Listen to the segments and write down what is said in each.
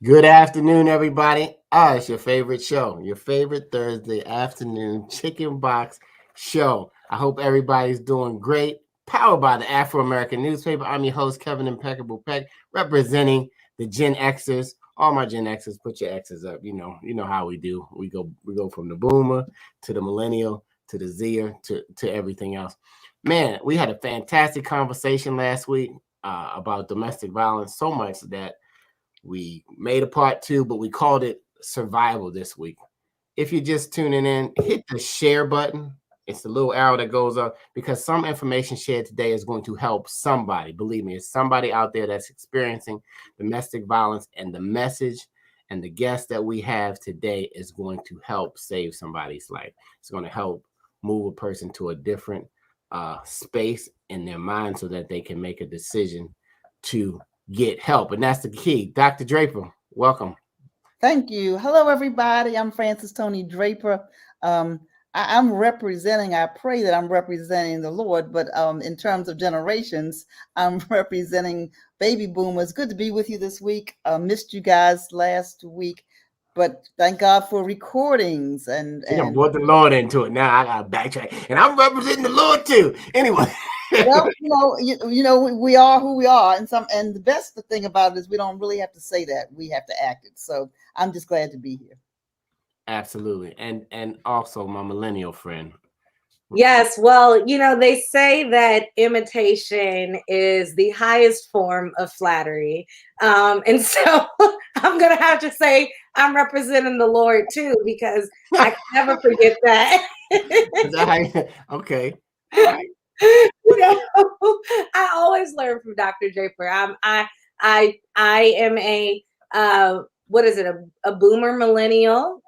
Good afternoon, everybody. It's your favorite show, your favorite Thursday afternoon chicken box show. I hope everybody's doing great. Powered by the Afro-American newspaper. I'm your host, Kevin Impeccable Peck, representing the Gen Xers. All my Gen Xers, put your X's up. You know how we do. We go from the boomer to the millennial to the Zer to everything else. Man, we had a fantastic conversation last week about domestic violence, so much that we made a part two, but we called it survival this week. If you're just tuning in, hit the share button. It's the little arrow that goes up because some information shared today is going to help somebody. Believe me, it's somebody out there that's experiencing domestic violence, and the message and the guest that we have today is going to help save somebody's life. It's going to help move a person to a different space in their mind so that they can make a decision to get help. And that's the key. Dr. Draper, welcome. Thank you. Hello, everybody. I'm Francis Tony Draper. I'm representing, I pray that I'm representing the Lord, but in terms of generations, I'm representing baby boomers. Good to be with you this week. Missed you guys last week, but thank God for recordings. And brought the Lord into it. Now I got to backtrack. And I'm representing the Lord too. Anyway. Well, we are who we are, and the best thing about it is we don't really have to say that, we have to act it. So I'm just glad to be here. Absolutely. And also my millennial friend. Yes, well, they say that imitation is the highest form of flattery. And so I'm going to have to say I'm representing the Lord too, because I can never forget that. Okay. I always learn from Dr. Draper. I am a what is it? A boomer millennial,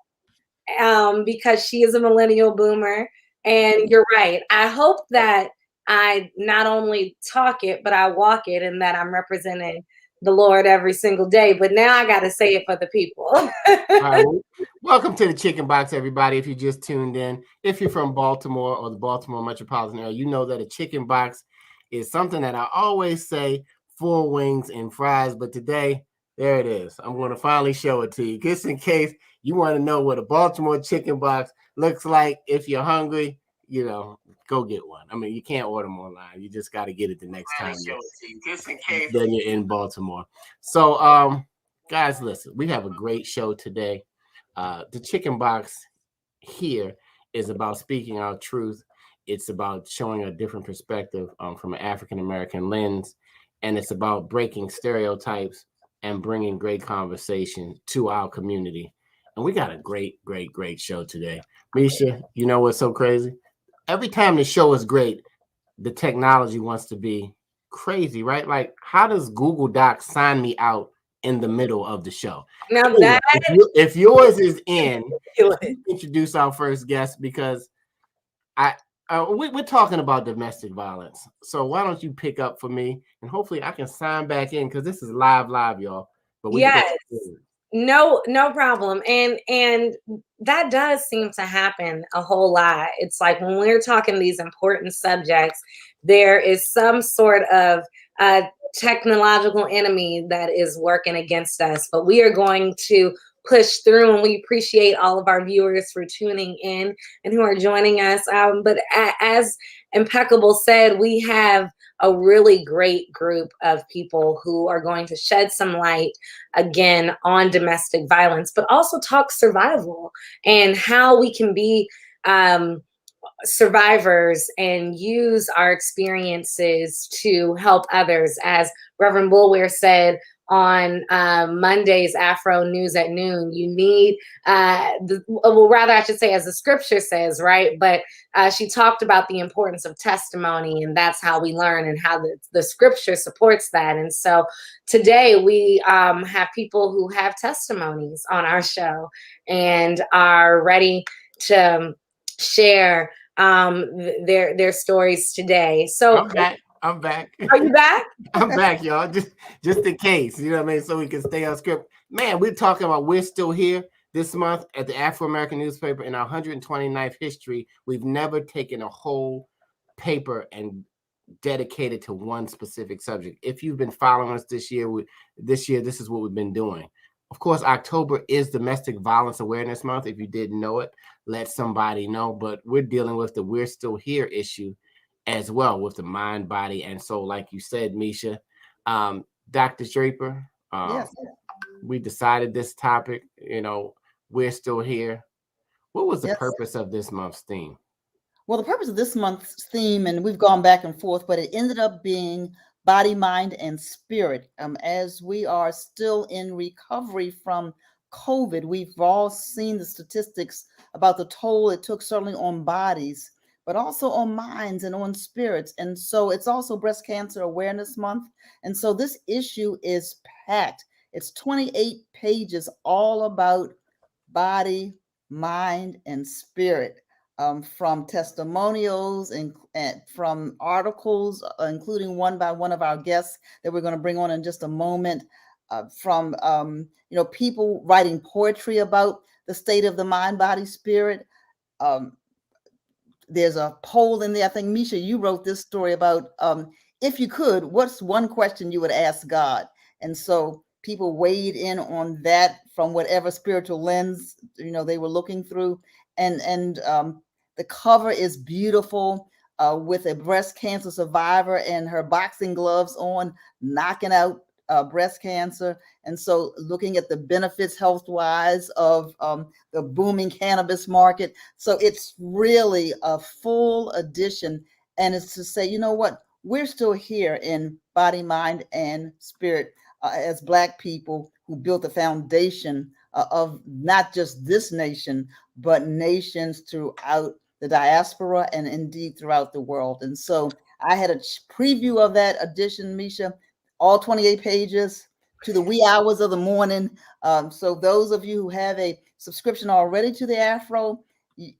because she is a millennial boomer. And you're right. I hope that I not only talk it, but I walk it, and that I'm representing the Lord every single day. But now I got to say it for the people. All right. Welcome to the Chicken Box, everybody. If you just tuned in, if you're from Baltimore or the Baltimore metropolitan area, you know that a chicken box is something that I always say 4 wings and fries. But today, there it is. I'm going to finally show it to you, just in case you want to know what a Baltimore chicken box looks like. If you're hungry, go get one. I mean, you can't order them online. You just got to get it the next time. Just in case. Then you're in Baltimore. So, guys, listen, we have a great show today. The Chicken Box here is about speaking our truth. It's about showing a different perspective from an African-American lens. And it's about breaking stereotypes and bringing great conversation to our community. And we got a great, great, great show today. Misha, you know what's so crazy? Every time the show is great, the technology wants to be crazy, right? Like, how does Google Docs sign me out in the middle of the show? Now anyway, if yours is in, introduce our first guest, because we're talking about domestic violence. So why don't you pick up for me, and hopefully I can sign back in, because this is live, y'all. But yes. No problem. And that does seem to happen a whole lot. It's like when we're talking these important subjects, there is some sort of technological enemy that is working against us, but we are going to push through, and we appreciate all of our viewers for tuning in and who are joining us. But as Impeccable said, we have a really great group of people who are going to shed some light again on domestic violence, but also talk survival and how we can be survivors and use our experiences to help others. As Reverend Bulwer said on Monday's Afro News at Noon, you need, rather I should say, as the scripture says, right? But she talked about the importance of testimony, and that's how we learn, and how the scripture supports that. And so today we have people who have testimonies on our show and are ready to share their stories today. So I'm back. Are you back? I'm back, y'all. Just in case, you know what I mean, so we can stay on script. Man, we're talking about we're still here this month at the Afro-American newspaper in our 129th history. We've never taken a whole paper and dedicated to one specific subject. If you've been following us this year, this is what we've been doing. Of course, October is Domestic Violence Awareness Month. If you didn't know it, let somebody know. But we're dealing with the We're Still Here issue as well, with the mind, body, and soul. Like you said, Misha. Dr. Draper, Yes. we decided this topic, we're still here. What was the Yes. purpose of this month's theme? Well, the purpose of this month's theme, and we've gone back and forth, but it ended up being body, mind, and spirit. As we are still in recovery from COVID, we've all seen the statistics about the toll it took, certainly on bodies, but also on minds and on spirits. And so it's also Breast Cancer Awareness Month. And so this issue is packed. It's 28 pages all about body, mind, and spirit. From testimonials and from articles, including one by one of our guests that we're going to bring on in just a moment, from people writing poetry about the state of the mind, body, spirit. There's a poll in there. I think, Misha, you wrote this story about if you could, what's one question you would ask God? And so people weighed in on that from whatever spiritual lens they were looking through, and the cover is beautiful, with a breast cancer survivor and her boxing gloves on, knocking out breast cancer. And so looking at the benefits health-wise of the booming cannabis market. So it's really a full edition. And it's to say, you know what? We're still here in body, mind, and spirit, as Black people who built the foundation of not just this nation, but nations throughout the diaspora and indeed throughout the world. And so I had a preview of that edition, Misha, all 28 pages to the wee hours of the morning. So those of you who have a subscription already to the Afro,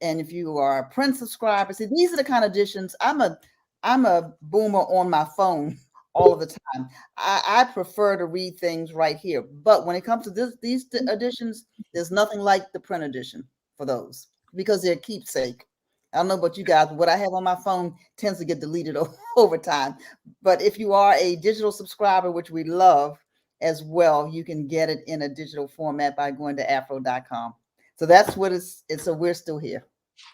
and if you are a print subscriber, see, these are the kind of editions. I'm a boomer on my phone all of the time. I prefer to read things right here. But when it comes to these editions, there's nothing like the print edition for those, because they're keepsake. I don't know about you guys, but what I have on my phone tends to get deleted over time. But if you are a digital subscriber, which we love as well, you can get it in a digital format by going to afro.com. So that's what it's so we're still here.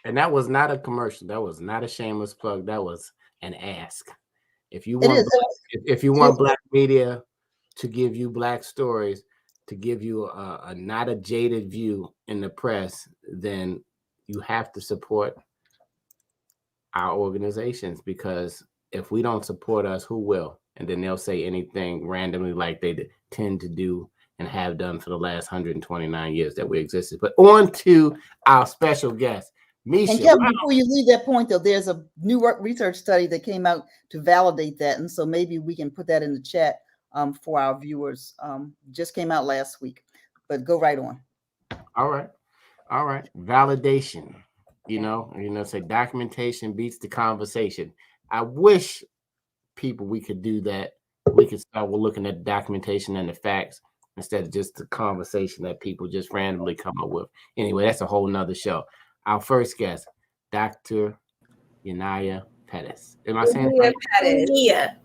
And that was not a commercial. That was not a shameless plug. That was an ask. If you want Black media to give you Black stories, to give you a not a jaded view in the press, then you have to support our organizations, because if we don't support us, who will? And then they'll say anything randomly, like they tend to do and have done for the last 129 years that we existed. But on to our special guest, Misha. And Kevin, before you leave that point, though, there's a new research study that came out to validate that. And so maybe we can put that in the chat for our viewers. Just came out last week, but go right on. All right. Validation. Say documentation beats the conversation. I wish we could do that. We could start looking at the documentation and the facts instead of just the conversation that people just randomly come up with. Anyway, that's a whole nother show. Our first guest, Dr. Yanaya Pettis. Am I saying that right?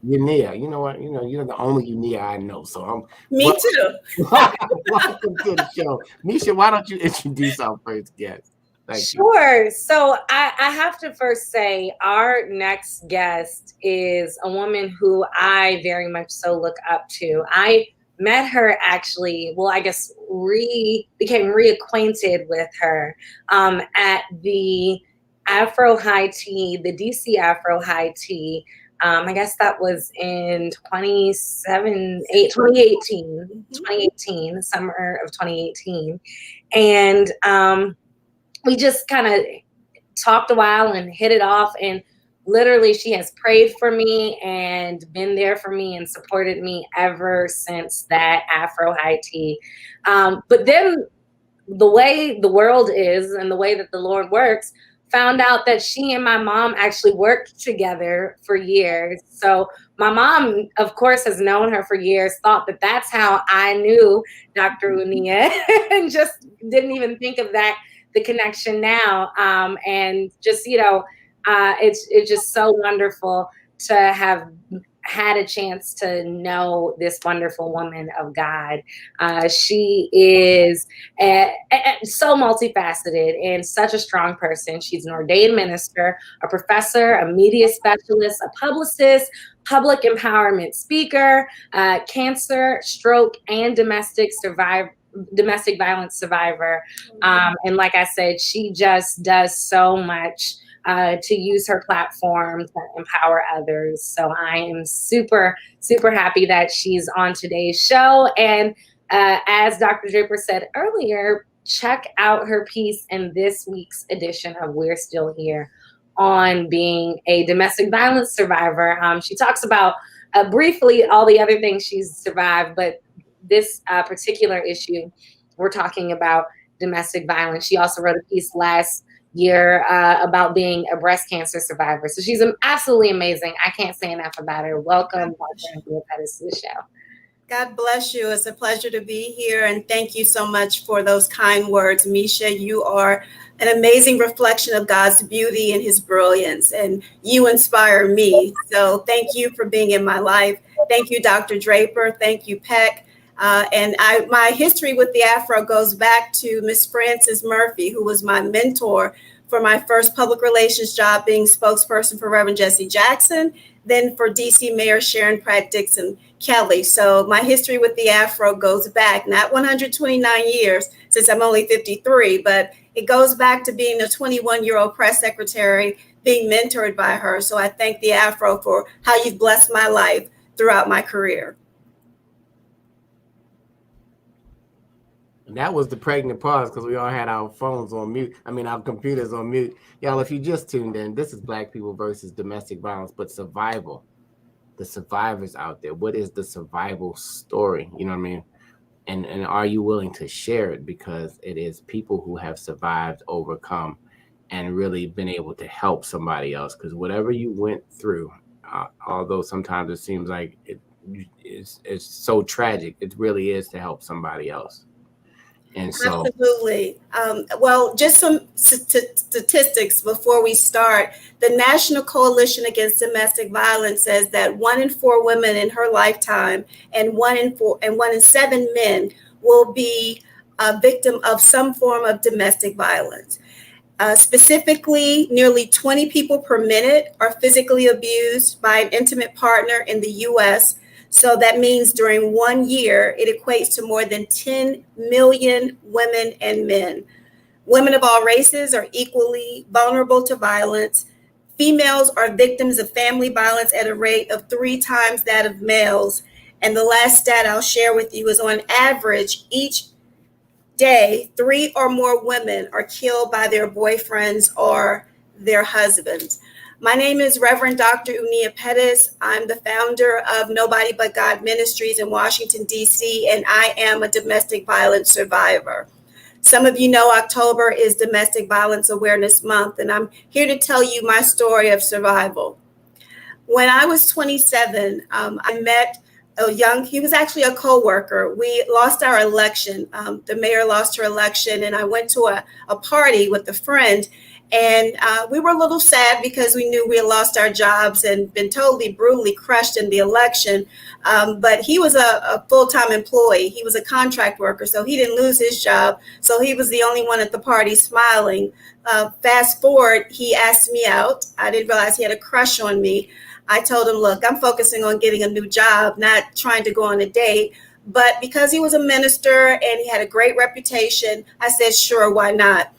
Yanaya. You know what? You're the only Yanaya I know. So Me too. Welcome to the show. Misha, why don't you introduce our first guest? Sure. So I have to first say our next guest is a woman who I very much so look up to. I met her actually, I guess became reacquainted with her at the Afro High Tea, the DC Afro High Tea. I guess that was in 2018, the summer of 2018. And we just kind of talked a while and hit it off, and literally she has prayed for me and been there for me and supported me ever since that Afro High Tea. But then the way the world is and the way that the Lord works, found out that she and my mom actually worked together for years. So my mom, of course, has known her for years, thought that that's how I knew Dr. Yanaya, and just didn't even think of the connection now. And just, it's just so wonderful to have had a chance to know this wonderful woman of God. She is so multifaceted and such a strong person. She's an ordained minister, a professor, a media specialist, a publicist, public empowerment speaker, cancer, stroke, and domestic violence survivor. And like I said, she just does so much to use her platform to empower others. So I am super, super happy that she's on today's show. And as Dr. Draper said earlier, check out her piece in this week's edition of We're Still Here on being a domestic violence survivor. She talks about briefly all the other things she's survived, but this particular issue, we're talking about domestic violence. She also wrote a piece last year about being a breast cancer survivor. So she's absolutely amazing. I can't say enough about her. Welcome, Dr. Yanaya Pettis, to the show. God bless you. It's a pleasure to be here. And thank you so much for those kind words, Misha. You are an amazing reflection of God's beauty and his brilliance, and you inspire me. So thank you for being in my life. Thank you, Dr. Draper. Thank you, Peck. And my history with the Afro goes back to Miss Frances Murphy, who was my mentor for my first public relations job, being spokesperson for Reverend Jesse Jackson, then for DC Mayor Sharon Pratt Dixon Kelly. So my history with the Afro goes back, not 129 years, since I'm only 53, but it goes back to being a 21-year-old press secretary, being mentored by her. So I thank the Afro for how you've blessed my life throughout my career. And that was the pregnant pause because we all had our phones on mute. Our computers on mute. Y'all, if you just tuned in, this is Black People versus Domestic Violence, but survival. The survivors out there. What is the survival story? You know what I mean? And are you willing to share it? Because it is people who have survived, overcome, and really been able to help somebody else. Because whatever you went through, although sometimes it seems like it's so tragic, it really is to help somebody else. And so, absolutely. Well, just some statistics before we start. The National Coalition Against Domestic Violence says that 1 in 4 women in her lifetime and 1 in 7 men will be a victim of some form of domestic violence. Specifically, nearly 20 people per minute are physically abused by an intimate partner in the U.S. So that means during 1 year, it equates to more than 10 million women and men. Women of all races are equally vulnerable to violence. Females are victims of family violence at a rate of 3 times that of males. And the last stat I'll share with you is on average, each day, 3 or more women are killed by their boyfriends or their husbands. My name is Reverend Dr. Yanaya Pettis. I'm the founder of Nobody But God Ministries in Washington, D.C., and I am a domestic violence survivor. Some of you know October is Domestic Violence Awareness Month, and I'm here to tell you my story of survival. When I was 27, I met he was actually a co-worker. We lost our election. The mayor lost her election, and I went to a party with a friend. And we were a little sad because we knew we had lost our jobs and been totally brutally crushed in the election. But he was a full-time employee. He was a contract worker, so he didn't lose his job. So he was the only one at the party smiling. Fast forward, he asked me out. I didn't realize he had a crush on me. I told him, look, I'm focusing on getting a new job, not trying to go on a date. But because he was a minister and he had a great reputation, I said, sure, why not?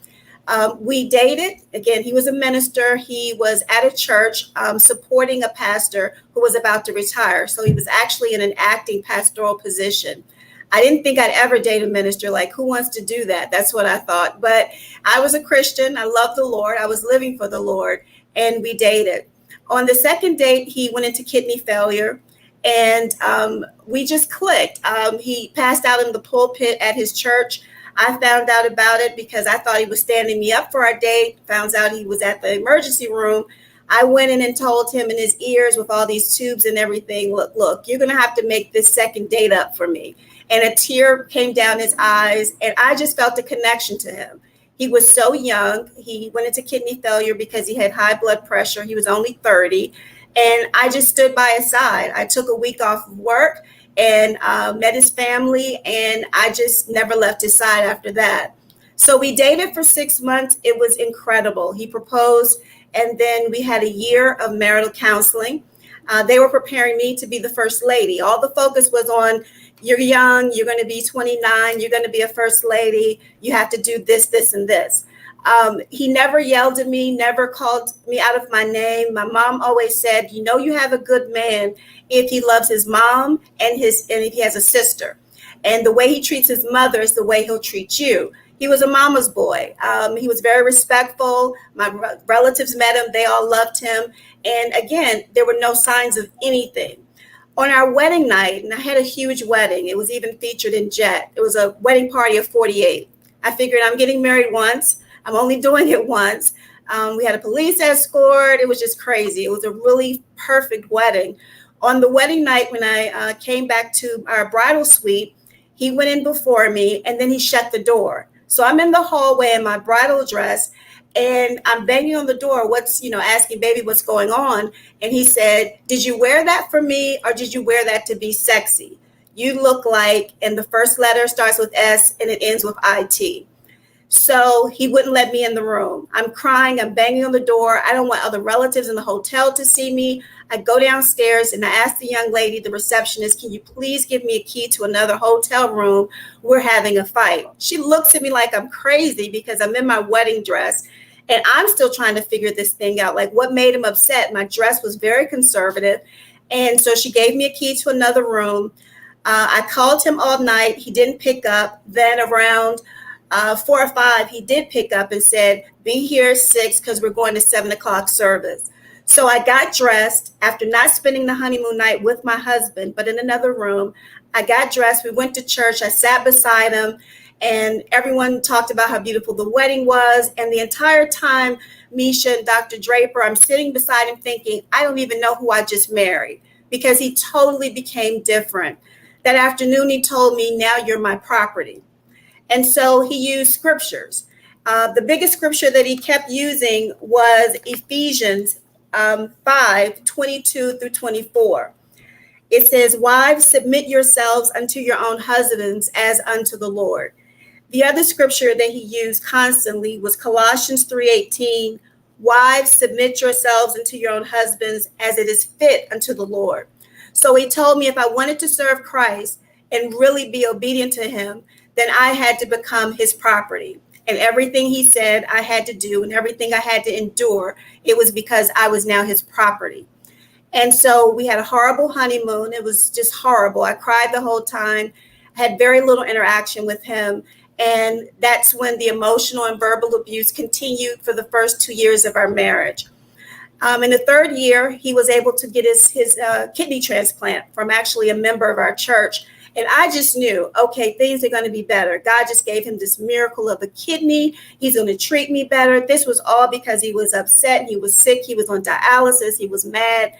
We dated. Again, he was a minister. He was at a church supporting a pastor who was about to retire. So he was actually in an acting pastoral position. I didn't think I'd ever date a minister. Like, who wants to do that? That's what I thought. But I was a Christian. I loved the Lord. I was living for the Lord. And we dated. On the second date, he went into kidney failure. And we just clicked. He passed out in the pulpit at his church. I found out about it because I thought he was standing me up for our date. Found out he was at the emergency room. I went in and told him in his ears with all these tubes and everything, look, you're going to have to make this second date up for me. And a tear came down his eyes, and I just felt a connection to him. He was so young. He went into kidney failure because he had high blood pressure. He was only 30. And I just stood by his side. I took a week off of work and met his family, and I just never left his side after that. So we dated for 6 months. It was incredible. He proposed, and then we had a year of marital counseling. They were preparing me to be the first lady. All the focus was on, you're young, you're going to be 29, you're going to be a first lady, you have to do this, this, and this. He never yelled at me, never called me out of my name. My mom always said, you know, you have a good man if he loves his mom and if he has a sister. And the way he treats his mother is the way he'll treat you. He was a mama's boy. He was very respectful. My relatives met him. They all loved him. And again, there were no signs of anything. On our wedding night, and I had a huge wedding. It was even featured in Jet. It was a wedding party of 48. I figured I'm getting married once. I'm only doing it once. We had a police escort. It was just crazy. It was a really perfect wedding. On the wedding night, when I came back to our bridal suite, he went in before me and then he shut the door. So I'm in the hallway in my bridal dress and I'm banging on the door. Asking baby, what's going on? And he said, did you wear that for me or did you wear that to be sexy? You look like, and the first letter starts with S and it ends with IT. So he wouldn't let me in the room. I'm crying. I'm banging on the door. I don't want other relatives in the hotel to see me. I go downstairs and I ask the young lady, the receptionist, can you please give me a key to another hotel room? We're having a fight. She looks at me like I'm crazy because I'm in my wedding dress and I'm still trying to figure this thing out. Like, what made him upset? My dress was very conservative. And so she gave me a key to another room. I called him all night. He didn't pick up. Then around 4 or 5, he did pick up and said, be here at 6 because we're going to 7 o'clock service. So I got dressed after not spending the honeymoon night with my husband, but in another room. I got dressed. We went to church. I sat beside him and everyone talked about how beautiful the wedding was. And the entire time, Misha and Dr. Draper, I'm sitting beside him thinking, I don't even know who I just married because he totally became different. That afternoon, he told me, now you're my property. And so he used scriptures. The biggest scripture that he kept using was Ephesians 5:22 through 24. It says, wives, submit yourselves unto your own husbands as unto the Lord. The other scripture that he used constantly was Colossians 3:18. Wives, submit yourselves unto your own husbands as it is fit unto the Lord. So he told me if I wanted to serve Christ and really be obedient to him, then I had to become his property. And everything he said I had to do and everything I had to endure, it was because I was now his property. And so we had a horrible honeymoon. It was just horrible. I cried the whole time. I had very little interaction with him. And that's when the emotional and verbal abuse continued for the first 2 years of our marriage. In the third year, he was able to get his kidney transplant from actually a member of our church. And I just knew, okay, things are going to be better. God just gave him this miracle of a kidney. He's going to treat me better. This was all because he was upset. He was sick. He was on dialysis. He was mad.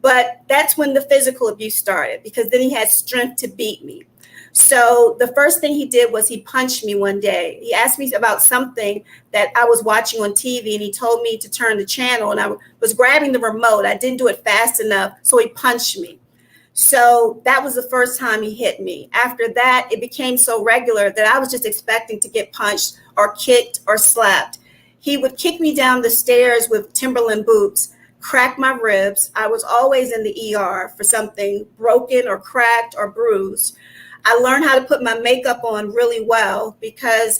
But that's when the physical abuse started, because then he had strength to beat me. So the first thing he did was he punched me one day. He asked me about something that I was watching on TV, and he told me to turn the channel, and I was grabbing the remote. I didn't do it fast enough, so he punched me. So that was the first time he hit me. After that, it became so regular that I was just expecting to get punched or kicked or slapped. He would kick me down the stairs with Timberland boots, crack my ribs. I was always in the ER for something broken or cracked or bruised. I learned how to put my makeup on really well because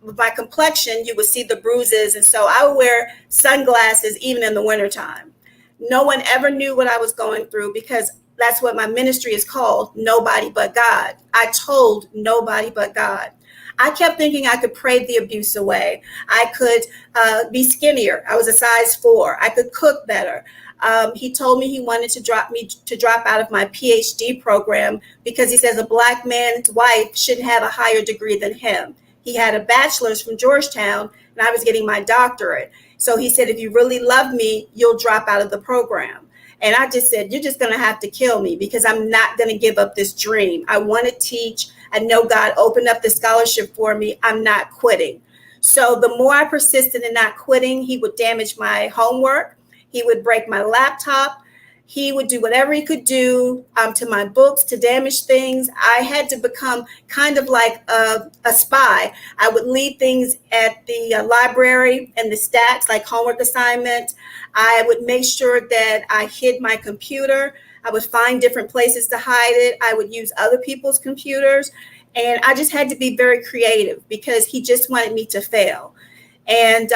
with my complexion, you would see the bruises. And so I would wear sunglasses even in the wintertime. No one ever knew what I was going through because that's what my ministry is called, Nobody But God. I told nobody but God. I kept thinking I could pray the abuse away. I could be skinnier. I was a size 4. I could cook better. He told me he wanted to drop out of my PhD program because he says a Black man's wife shouldn't have a higher degree than him. He had a bachelor's from Georgetown, and I was getting my doctorate. So he said, if you really love me, you'll drop out of the program. And I just said, you're just going to have to kill me because I'm not going to give up this dream. I want to teach. I know God opened up the scholarship for me. I'm not quitting. So the more I persisted in not quitting, he would damage my homework. He would break my laptop. He would do whatever he could do to my books to damage things. I had to become kind of like a spy. I would leave things at the library and the stacks, like homework assignments. I would make sure that I hid my computer. I would find different places to hide it. I would use other people's computers. And I just had to be very creative because he just wanted me to fail. And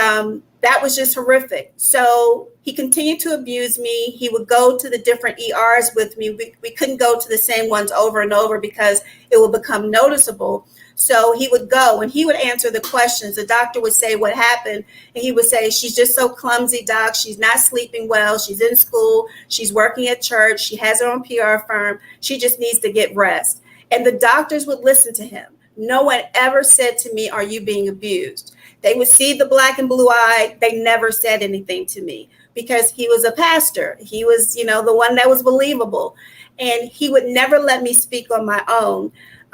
that was just horrific. So he continued to abuse me. He would go to the different ERs with me. We couldn't go to the same ones over and over because it would become noticeable. So he would go and he would answer the questions. The doctor would say, what happened? And he would say, she's just so clumsy, doc. She's not sleeping well. She's in school. She's working at church. She has her own PR firm. She just needs to get rest. And the doctors would listen to him. No one ever said to me, are you being abused? They would see the black and blue eye. They never said anything to me because he was a pastor. He was, the one that was believable. And he would never let me speak on my own.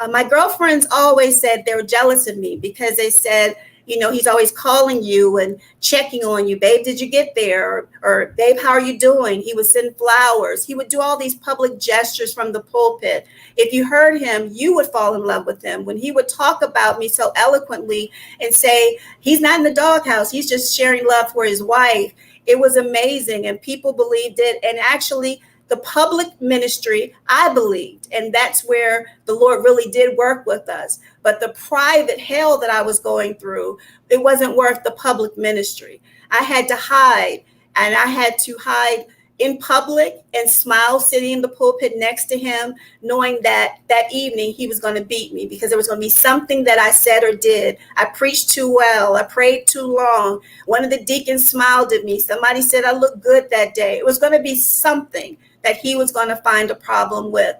My girlfriends always said they were jealous of me because they said, he's always calling you and checking on you. Babe, did you get there? Or babe, how are you doing? He would send flowers. He would do all these public gestures from the pulpit. If you heard him, you would fall in love with him. When he would talk about me so eloquently and say, he's not in the doghouse, he's just sharing love for his wife. It was amazing. And people believed it. And actually, the public ministry, I believed, and that's where the Lord really did work with us. But the private hell that I was going through, it wasn't worth the public ministry. I had to hide, and I had to hide in public and smile sitting in the pulpit next to him, knowing that that evening he was going to beat me because there was going to be something that I said or did. I preached too well. I prayed too long. One of the deacons smiled at me. Somebody said I looked good that day. It was going to be something that he was going to find a problem with.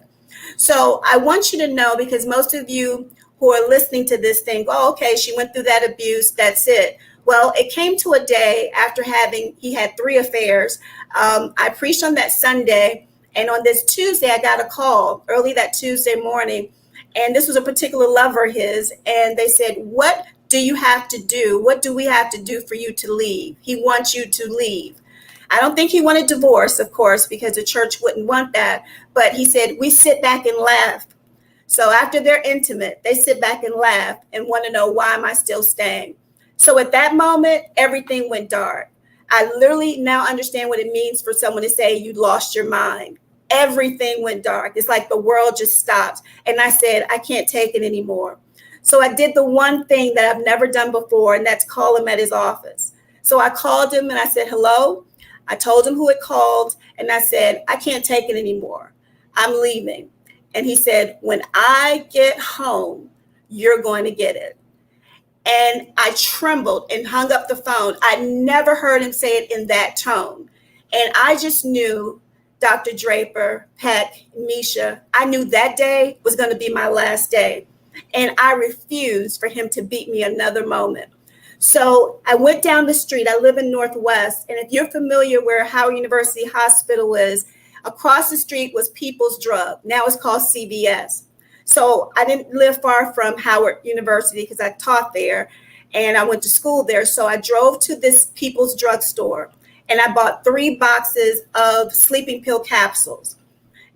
So I want you to know, because most of you who are listening to this think, oh, okay, she went through that abuse. That's it. Well, it came to a day after he had 3 affairs. I preached on that Sunday. And on this Tuesday, I got a call early that Tuesday morning. And this was a particular lover of his. And they said, what do you have to do? What do we have to do for you to leave? He wants you to leave. I don't think he wanted divorce, of course, because the church wouldn't want that. But he said, we sit back and laugh. So after they're intimate, they sit back and laugh and want to know, why am I still staying? So at that moment, everything went dark. I literally now understand what it means for someone to say you lost your mind. Everything went dark. It's like the world just stopped. And I said, I can't take it anymore. So I did the one thing that I've never done before, and that's call him at his office. So I called him and I said, hello. I told him who had called, and I said, I can't take it anymore. I'm leaving. And he said, when I get home, you're going to get it. And I trembled and hung up the phone. I never heard him say it in that tone. And I just knew, Dr. Draper, Peck, Misha, I knew that day was going to be my last day. And I refused for him to beat me another moment. So I went down the street. I live in Northwest. And if you're familiar where Howard University Hospital is, across the street was People's Drug. Now it's called CVS. So I didn't live far from Howard University because I taught there and I went to school there. So I drove to this People's Drug store and I bought 3 boxes of sleeping pill capsules.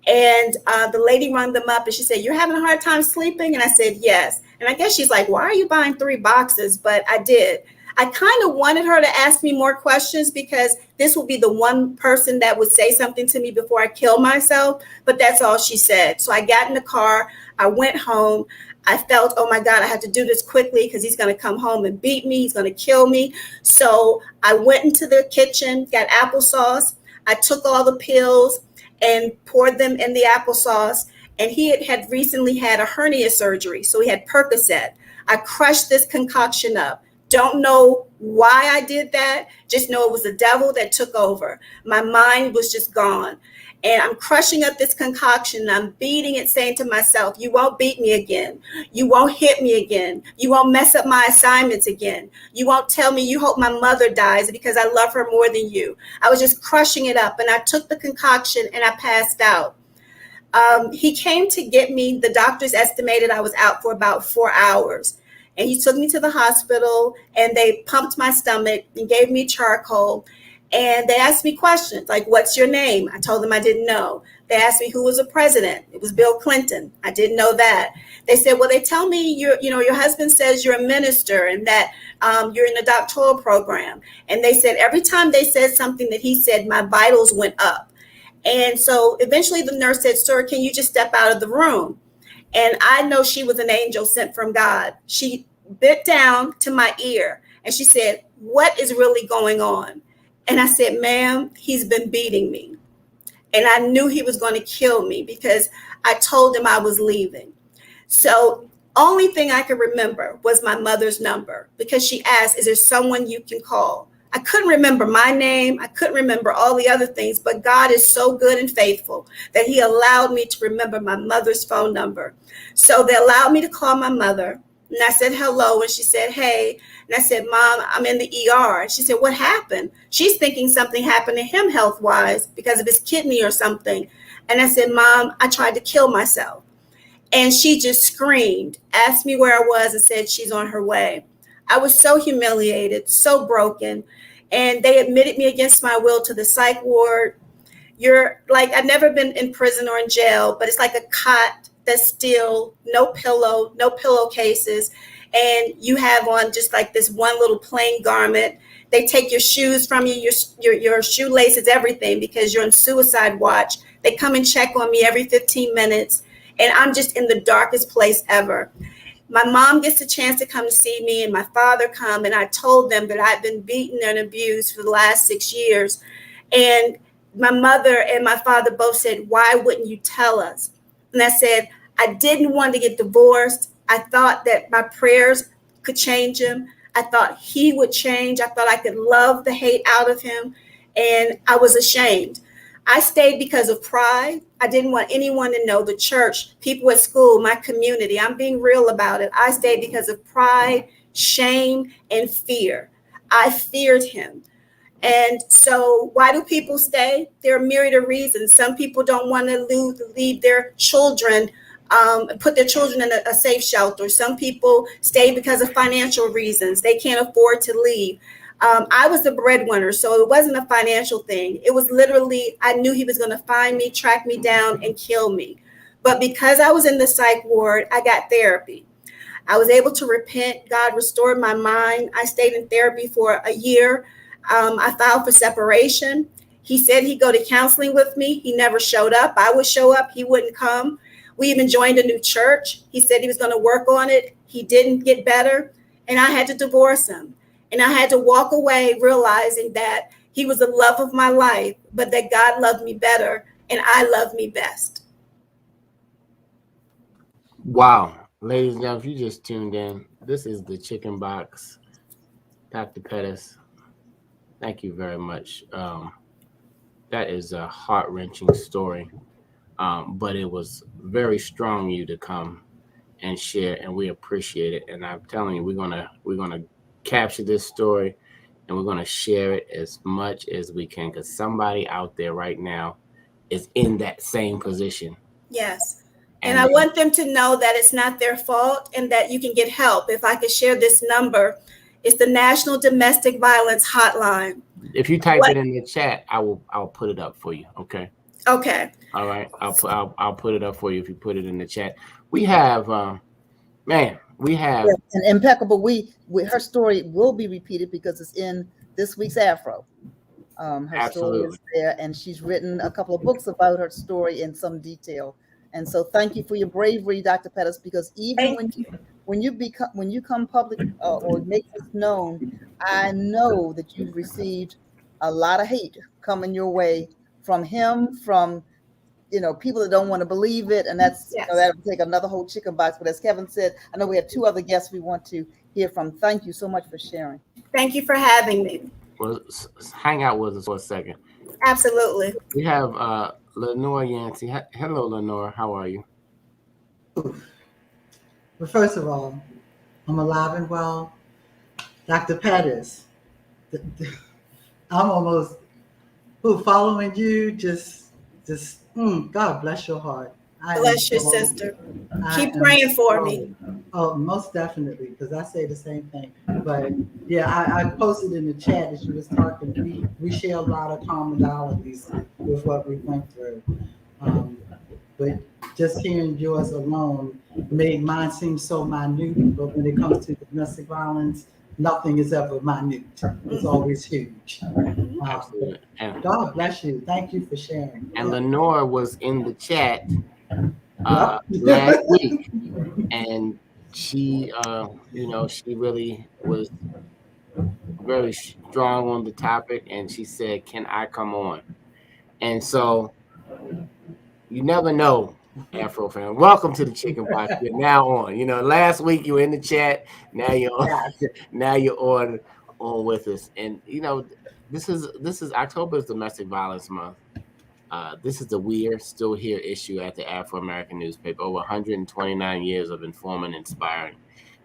And the lady rung them up and she said, you're having a hard time sleeping? And I said, yes. And I guess she's like, why are you buying 3 boxes? But I did. I kind of wanted her to ask me more questions because this would be the one person that would say something to me before I kill myself. But that's all she said. So I got in the car. I went home. I felt, oh, my God, I have to do this quickly because he's going to come home and beat me. He's going to kill me. So I went into the kitchen, got applesauce. I took all the pills and poured them in the applesauce. And he had recently had a hernia surgery. So he had Percocet. I crushed this concoction up. Don't know why I did that. Just know it was the devil that took over. My mind was just gone. And I'm crushing up this concoction. I'm beating it, saying to myself, you won't beat me again. You won't hit me again. You won't mess up my assignments again. You won't tell me you hope my mother dies because I love her more than you. I was just crushing it up. And I took the concoction and I passed out. He came to get me. The doctors estimated I was out for about 4 hours. And he took me to the hospital and they pumped my stomach and gave me charcoal. And they asked me questions like, what's your name? I told them I didn't know. They asked me who was the president. It was Bill Clinton. I didn't know that. They said, well, they tell me your husband says you're a minister and that you're in a doctoral program. And they said every time they said something that he said, my vitals went up. And so eventually the nurse said, sir, can you just step out of the room? And I know she was an angel sent from God. She bent down to my ear and she said, what is really going on? And I said, ma'am, he's been beating me. And I knew he was going to kill me because I told him I was leaving. So only thing I could remember was my mother's number because she asked, is there someone you can call? I couldn't remember my name. I couldn't remember all the other things, but God is so good and faithful that he allowed me to remember my mother's phone number. So they allowed me to call my mother. And I said, hello. And she said, hey. And I said, Mom, I'm in the ER. And she said, what happened? She's thinking something happened to him health-wise because of his kidney or something. And I said, Mom, I tried to kill myself. And she just screamed, asked me where I was and said she's on her way. I was so humiliated, so broken. And they admitted me against my will to the psych ward. You're like, I've never been in prison or in jail, but it's like a cot that's still no pillow, no pillowcases. And you have on just like this one little plain garment. They take your shoes from you, your shoelaces, everything, because you're on suicide watch. They come and check on me every 15 minutes. And I'm just in the darkest place ever. My mom gets a chance to come to see me and my father come. And I told them that I'd been beaten and abused for the last 6 years. And my mother and my father both said, why wouldn't you tell us? And I said, I didn't want to get divorced. I thought that my prayers could change him. I thought he would change. I thought I could love the hate out of him. And I was ashamed. I stayed because of pride. I didn't want anyone to know, the church, people at school, my community. I'm being real about it. I stayed because of pride, shame, and fear. I feared him. And so why do people stay? There are a myriad of reasons. Some people don't want to leave their children, put their children in a safe shelter. Some people stay because of financial reasons. They can't afford to leave. I was the breadwinner, so it wasn't a financial thing. It was literally, I knew he was going to find me, track me down, and kill me. But because I was in the psych ward, I got therapy. I was able to repent. God restored my mind. I stayed in therapy for a year. I filed for separation. He said he'd go to counseling with me. He never showed up. I would show up. He wouldn't come. We even joined a new church. He said he was going to work on it. He didn't get better. And I had to divorce him. And I had to walk away realizing that he was the love of my life, but that God loved me better and I love me best. Wow. Ladies and gentlemen, if you just tuned in, this is the Chicken Box. Dr. Pettis, thank you very much. That is a heart-wrenching story, but it was very strong of you to come and share, and we appreciate it. And I'm telling you, we're gonna capture this story and we're going to share it as much as we can, because somebody out there right now is in that same position. Yes. And I want them to know that it's not their fault and that you can get help. If I could share this number, it's the National Domestic Violence Hotline. If you type it in the chat, I'll put it up for you. Okay. Okay. All right. I'll put it up for you if you put it in the chat. We have we have an impeccable. Her story will be repeated because it's in this week's Afro. Her Absolutely. story is there, and she's written a couple of books about her story in some detail. And so, thank you for your bravery, Dr. Pettis, because even when you come public or make this known, I know that you've received a lot of hate coming your way from him, from people that don't want to believe it, and that's that would take another whole chicken box. But as Kevin said, I know we have two other guests we want to hear from. Thank you so much for sharing. Thank you for having me. Well, hang out with us for a second. Absolutely. We have Lenore Yancey. Hello, Lenore. How are you? Well, first of all, I'm alive and well. Dr. Pettis, I'm almost following you. Just God bless your heart. Bless your sister. Keep praying for me. Oh, most definitely, because I say the same thing. But yeah, I posted in the chat as you was talking. We share a lot of commonalities with what we went through. But just hearing yours alone made mine seem so minute. But when it comes to domestic violence, nothing is ever minute. It's always huge. Absolutely. God bless you. Thank you for sharing. And Lenore was in the chat Yep. last week, and she, she really was very strong on the topic, and she said, "Can I come on?" And so you never know, Afro fan. Welcome to the Chicken Box. You're now on. Last week you were in the chat. Now you're on. Yes. Now you're on with us. And this is October's Domestic Violence Month. This is the We Are Still Here issue at the Afro-American newspaper. Over 129 years of informing, inspiring,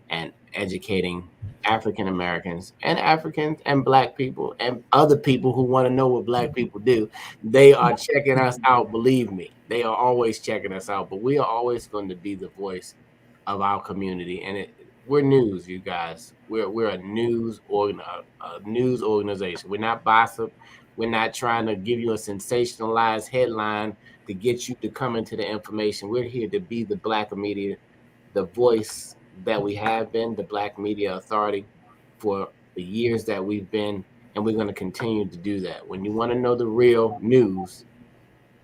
and educating African Americans and Black people and other people who want to know what Black people do. They are checking us out. Believe me, they are always checking us out. But we are always going to be the voice of our community, and we're news, you guys. We're a news organization. We're not gossip. We're not trying to give you a sensationalized headline to get you to come into the information. We're here to be the Black media, the voice that we have been, the Black Media Authority, for the years that we've been, and we're going to continue to do that. When you want to know the real news,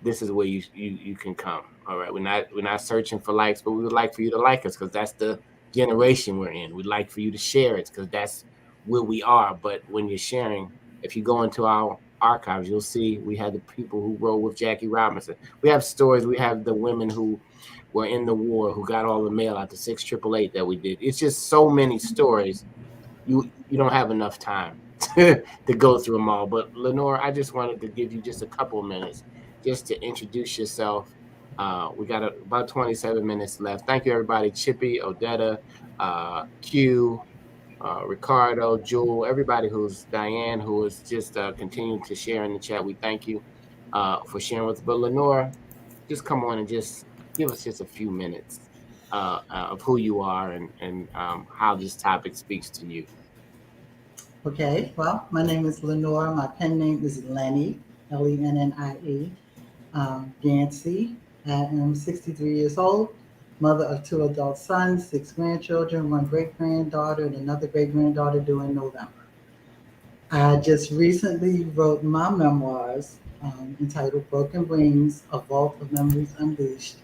this is where you can come. All right, we're not searching for likes, but we would like for you to like us, because that's the generation we're in. We'd like for you to share it, because that's where we are. But when you're sharing, if you go into our archives, you'll see we have the people who rode with Jackie Robinson. We have stories. We have the women who were in the war, who got all the mail out, the 688 that we did. It's just so many stories. You don't have enough time to go through them all. But Lenore, I just wanted to give you just a couple of minutes just to introduce yourself. We got about 27 minutes left. Thank you, everybody. Chippy, Odetta, Q, Ricardo, Jewel, everybody Diane, who is just continuing to share in the chat. We thank you for sharing with us. But Lenore, just come on and just give us just a few minutes of who you are and how this topic speaks to you. Okay, well, my name is Lenore. My pen name is Lennie, Lennie, Yancey. I am 63 years old, mother of 2 adult sons, 6 grandchildren, 1 great-granddaughter, and another great-granddaughter due in November. I just recently wrote my memoirs entitled Broken Wings, A Vault of Memories Unleashed.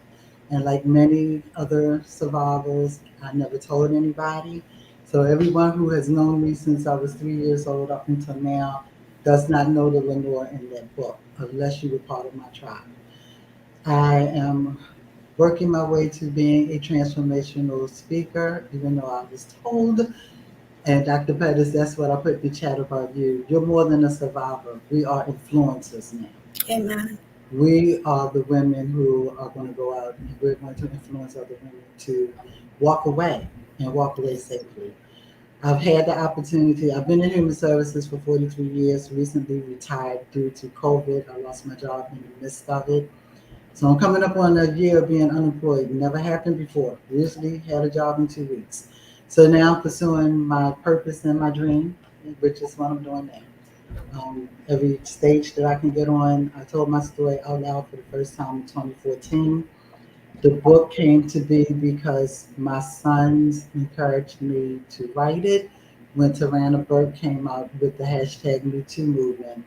And like many other survivors, I never told anybody. So everyone who has known me since I was 3 years old up until now does not know the Lenore in that book, unless you were part of my tribe. I am working my way to being a transformational speaker, even though I was told. And Dr. Pettis, that's what I put in the chat about you. You're more than a survivor. We are influencers now. Amen. We are the women who are going to go out and we're going to influence other women to walk away and walk away safely. I've had the opportunity. I've been in human services for 43 years, recently retired due to COVID. I lost my job in the midst of it. So I'm coming up on a year of being unemployed. Never happened before. Usually had a job in 2 weeks. So now I'm pursuing my purpose and my dream, which is what I'm doing now. Every stage that I can get on, I told my story out loud for the first time in 2014. The book came to be because my sons encouraged me to write it. When Tarana Burke came out with the hashtag #MeToo movement,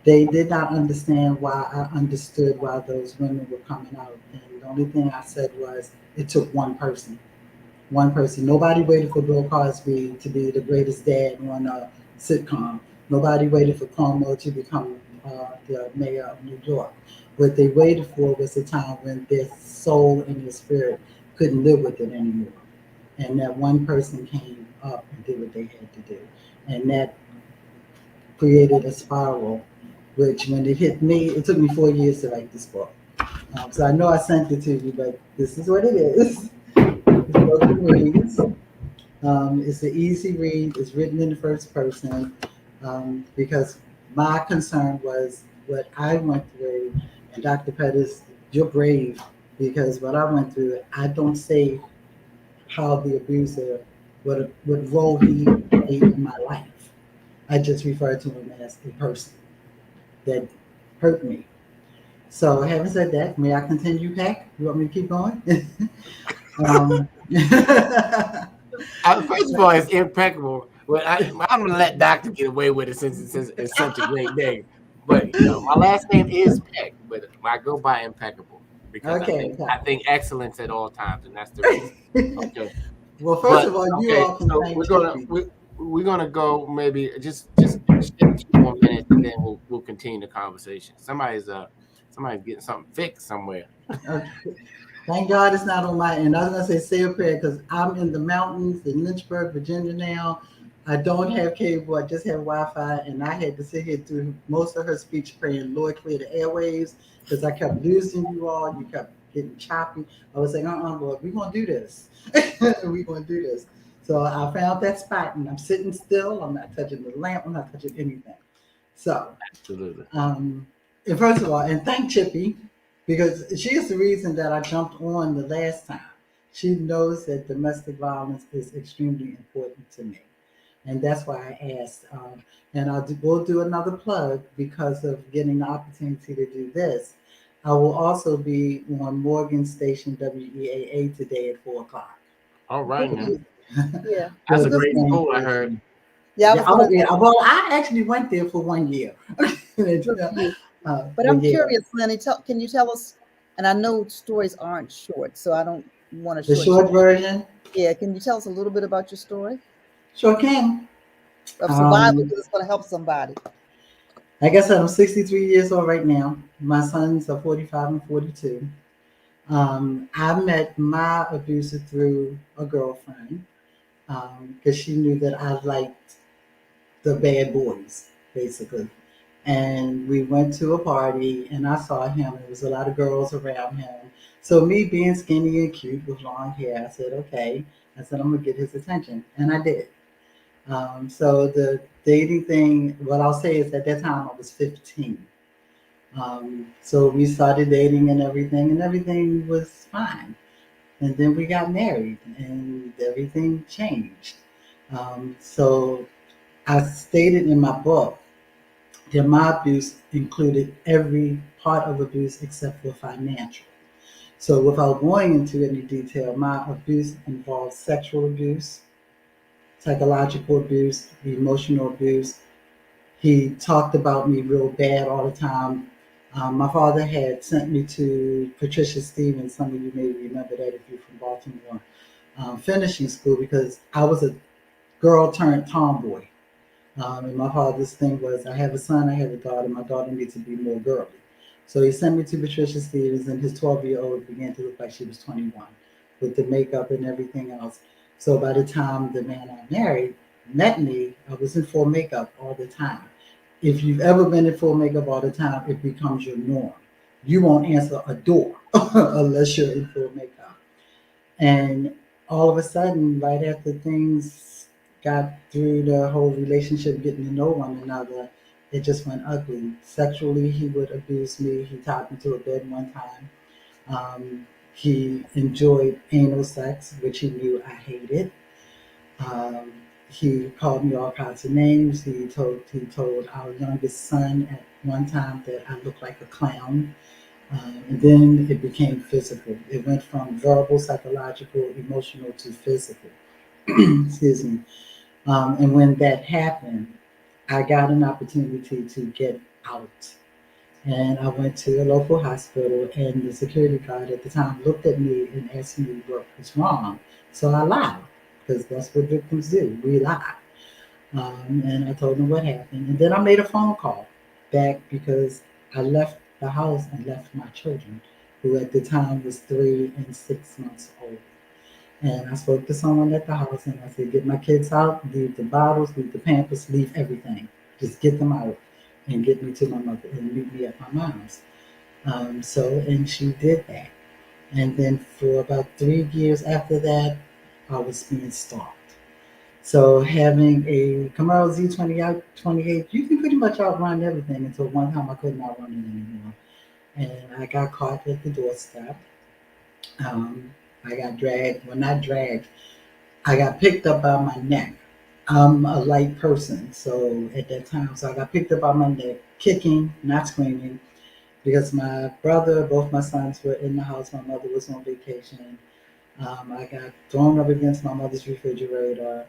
they did not understand why I understood why those women were coming out. And the only thing I said was, it took one person. One person. Nobody waited for Bill Cosby to be the greatest dad on a sitcom. Nobody waited for Cuomo to become the mayor of New York. What they waited for was a time when their soul and their spirit couldn't live with it anymore. And that one person came up and did what they had to do. And that created a spiral, which when it hit me, it took me 4 years to write this book. So I know I sent it to you, but this is what it is. It's Broken Wings. It's an easy read. It's written in the first person because my concern was what I went through. And Dr. Pettis, you're brave because what I went through, I don't say how the abuser, what role he played in my life. I just refer to him as a person that hurt me. So having said that, may I continue, Pack? You want me to keep going? um, First of all, it's impeccable. Well, I'm gonna let Doctor get away with it since it's such a great name. But my last name is Peck, but I go by impeccable because okay. I think excellence at all times, and that's the reason. Okay, Well, first but of all, you okay, all can so thank Chippy. we're gonna go maybe just shift 2 more minutes, and then we'll continue the conversation. Somebody's getting something fixed somewhere. Okay. Thank God it's not on my end. I was gonna say a prayer because I'm in the mountains in Lynchburg, Virginia now. I don't have cable. I just have Wi-Fi, and I had to sit here through most of her speech praying, "Lord, clear the airwaves," because I kept losing you all. You kept getting choppy. I was saying, Lord, we're gonna do this. We're gonna do this." So I found that spot, and I'm sitting still. I'm not touching the lamp. I'm not touching anything. So Absolutely. and first of all, and thank Chippy because she is the reason that I jumped on the last time. She knows that domestic violence is extremely important to me, and that's why I asked. And we'll do another plug because of getting the opportunity to do this. I will also be on Morgan Station WEAA today at 4 o'clock. All right, now Yeah. that's So a the great same school. I heard. person. Yeah, I Yeah, was gonna yeah. Well, I actually went there for 1 year. good for you. But But I'm yeah, curious, Lenny, can you tell us, and I know stories aren't short, so I don't want to the short. short version, Yeah, can you tell us a little bit about your story sure can. of survival? Um, Because it's going to help somebody. like I said, I'm 63 years old right now. My sons are 45 and 42. I met my abuser through a girlfriend because she knew that I liked the bad boys, basically. And we went to a party and I saw him. There was a lot of girls around him. So me being skinny and cute with long hair, I said, okay. I said, I'm gonna get his attention. And I did. So the dating thing, what I'll say is at that time I was 15. So we started dating and everything was fine. And then we got married and everything changed. So I stated in my book that my abuse included every part of abuse except for financial. So without going into any detail, my abuse involved sexual abuse, psychological abuse, emotional abuse. He talked about me real bad all the time. My father had sent me to Patricia Stevens. Some of you may remember that if you're from Baltimore, finishing school because I was a girl turned tomboy. And my father's thing was, I have a son, I have a daughter. My daughter needs to be more girly. So he sent me to Patricia Stevens, and his 12-year-old began to look like she was 21 with the makeup and everything else. So by the time the man I married met me, I was in full makeup all the time. If you've ever been in full makeup all the time, it becomes your norm. You won't answer a door unless you're in full makeup. And all of a sudden, right after things got through the whole relationship, getting to know one another, it just went ugly. Sexually, he would abuse me. He tied me to a bed one time. He enjoyed anal sex, which he knew I hated. Um, he called me all kinds of names. He told our youngest son at one time that I looked like a clown. And then it became physical. It went from verbal, psychological, emotional to physical. Excuse me. And when that happened, I got an opportunity to get out. And I went to a local hospital, and the security guard at the time looked at me and asked me what was wrong. So I lied, because that's what victims do. We lie. And I told him what happened. And then I made a phone call back because I left the house and left my children, who at the time was 3 and 6 months old. And I spoke to someone at the house and I said, get my kids out, leave the bottles, leave the pampers, leave everything. Just get them out and get me to my mother and meet me at my mom's. And she did that. And then for about 3 years after that, I was being stalked. So having a Camaro Z28, you can pretty much outrun everything until one time I couldn't outrun it anymore. And I got caught at the doorstep. I got dragged. Well, not dragged. I got picked up by my neck. I'm a light person, so at that time, so I got picked up by my neck, kicking, not screaming, because my brother, both my sons were in the house. My mother was on vacation. I got thrown up against my mother's refrigerator.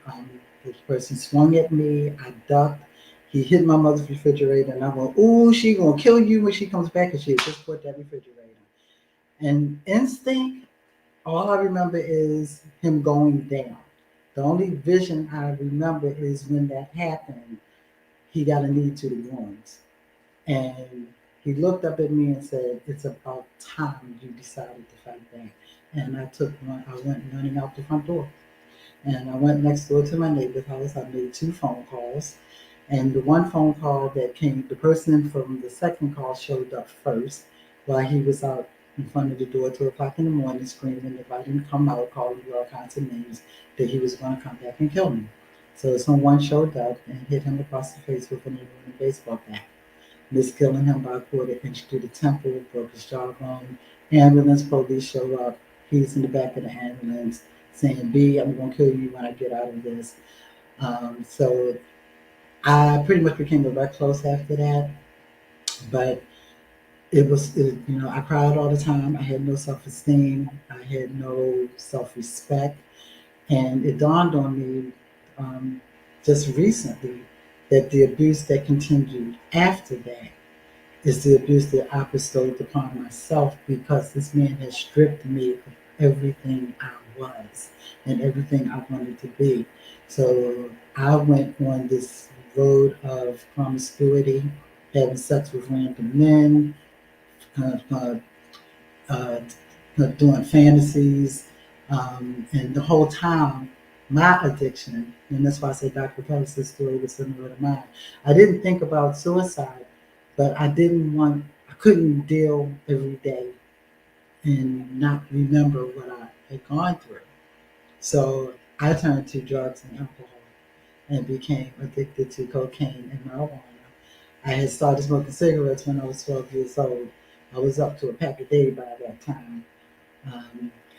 Um, this person swung at me. I ducked. He hit my mother's refrigerator, and I went, "Ooh, she gonna kill you when she comes back!" And she had just put that refrigerator. And instinct, all I remember is him going down. The only vision I remember is when that happened, he got a knee to the groins. And he looked up at me and said, "It's about time you decided to fight back." And I went running out the front door. And I went next door to my neighbor's house. I made 2 phone calls. And the one phone call that came, the person from the second call showed up first while he was out in front of the door at 2 o'clock in the morning screaming if I didn't come out, calling me all kinds of names, that he was going to come back and kill me. So someone showed up and hit him across the face with an aluminum baseball bat, miskilling him by a quarter inch through the temple, broke his jawbone. Ambulance police show up. He's in the back of the ambulance saying, "B, I'm going to kill you when I get out of this." So I pretty much became a recluse after that. But I cried all the time. I had no self esteem. I had no self respect. And it dawned on me just recently that the abuse that continued after that is the abuse that I bestowed upon myself, because this man has stripped me of everything I was and everything I wanted to be. So I went on this road of promiscuity, having sex with random men, uh, uh, uh, doing fantasies, and the whole time, my addiction, and that's why I say Dr. Pettis' story was similar to mine. I didn't think about suicide, but I couldn't deal every day and not remember what I had gone through. So I turned to drugs and alcohol and became addicted to cocaine and marijuana. I had started smoking cigarettes when I was 12 years old. I was up to a pack a day by that time.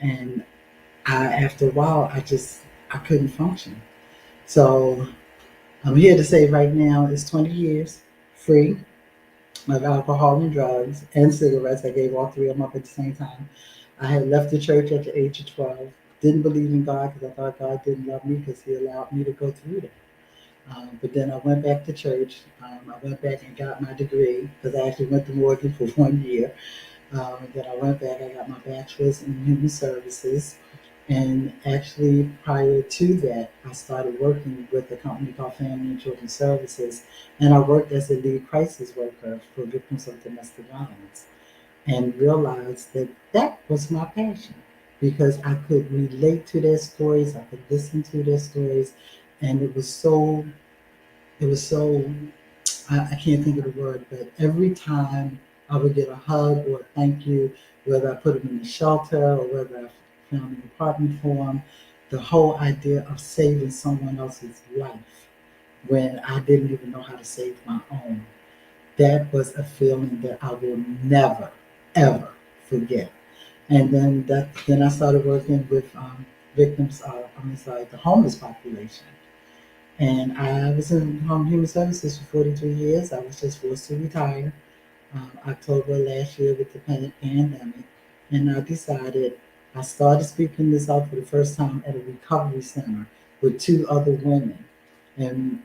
And after a while, I couldn't function. So I'm here to say right now it's 20 years free of alcohol and drugs and cigarettes. I gave all 3 of them up at the same time. I had left the church at the age of 12. Didn't believe in God because I thought God didn't love me because He allowed me to go through that. But then I went back to church. I went back and got my degree because I actually went to Morgan for 1 year. Then I went back. I got my bachelor's in human services. And actually, prior to that, I started working with a company called Family and Children Services, and I worked as a lead crisis worker for victims of domestic violence, and realized that that was my passion because I could relate to their stories, I could listen to their stories, and it was so I can't think of the word, but every time I would get a hug or a thank you, whether I put them in the shelter or whether I found an apartment for them, the whole idea of saving someone else's life when I didn't even know how to save my own, that was a feeling that I will never, ever forget. And then I started working with victims of, the homeless population. And I was in home human services for 43 years. I was just forced to retire October last year with the pandemic. And I started speaking this out for the first time at a recovery center with 2 other women. And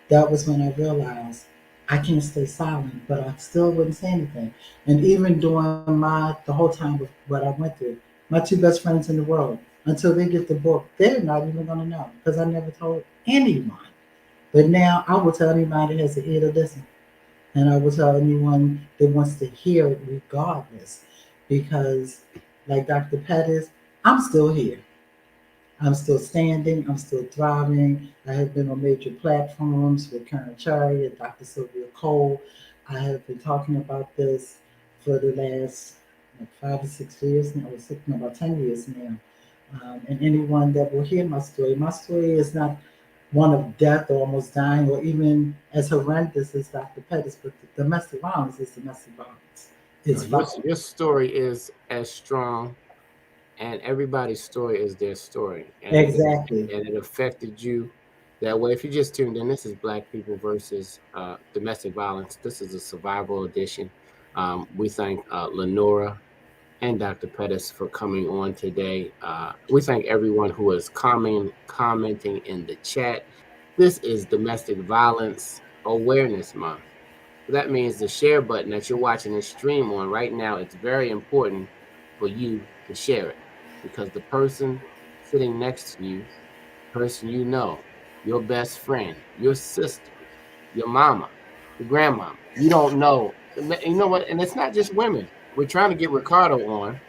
that was when I realized I can't stay silent, but I still wouldn't say anything. And even during the whole time of what I went through, my 2 best friends in the world, until they get the book, they're not even going to know because I never told anyone. But now I will tell anybody that has an ear to listen. And I will tell anyone that wants to hear it regardless. Because, like Dr. Pettis, I'm still here. I'm still standing. I'm still thriving. I have been on major platforms with Karen Cherry and Dr. Sylvia Cole. I have been talking about this for the last 5 or 6 years now, or no, about 10 years now. And anyone that will hear my story is not one of death or almost dying, or even as horrendous as Dr. Pettis, but the domestic violence is domestic violence. It's Your violence. story is as strong And everybody's story is their story. And Exactly. it affected you that way. If you just tuned in, this is Black People versus Domestic Violence. This is a survival edition. We thank Lenora and Dr. Pettis for coming on today. We thank everyone who is commenting in the chat. This is Domestic Violence Awareness Month. That means the share button that you're watching this stream on right now, it's very important for you to share it, because the person sitting next to you, person you know, your best friend, your sister, your mama, your grandmama, you don't know. You know what? And it's not just women. We're trying to get Ricardo on,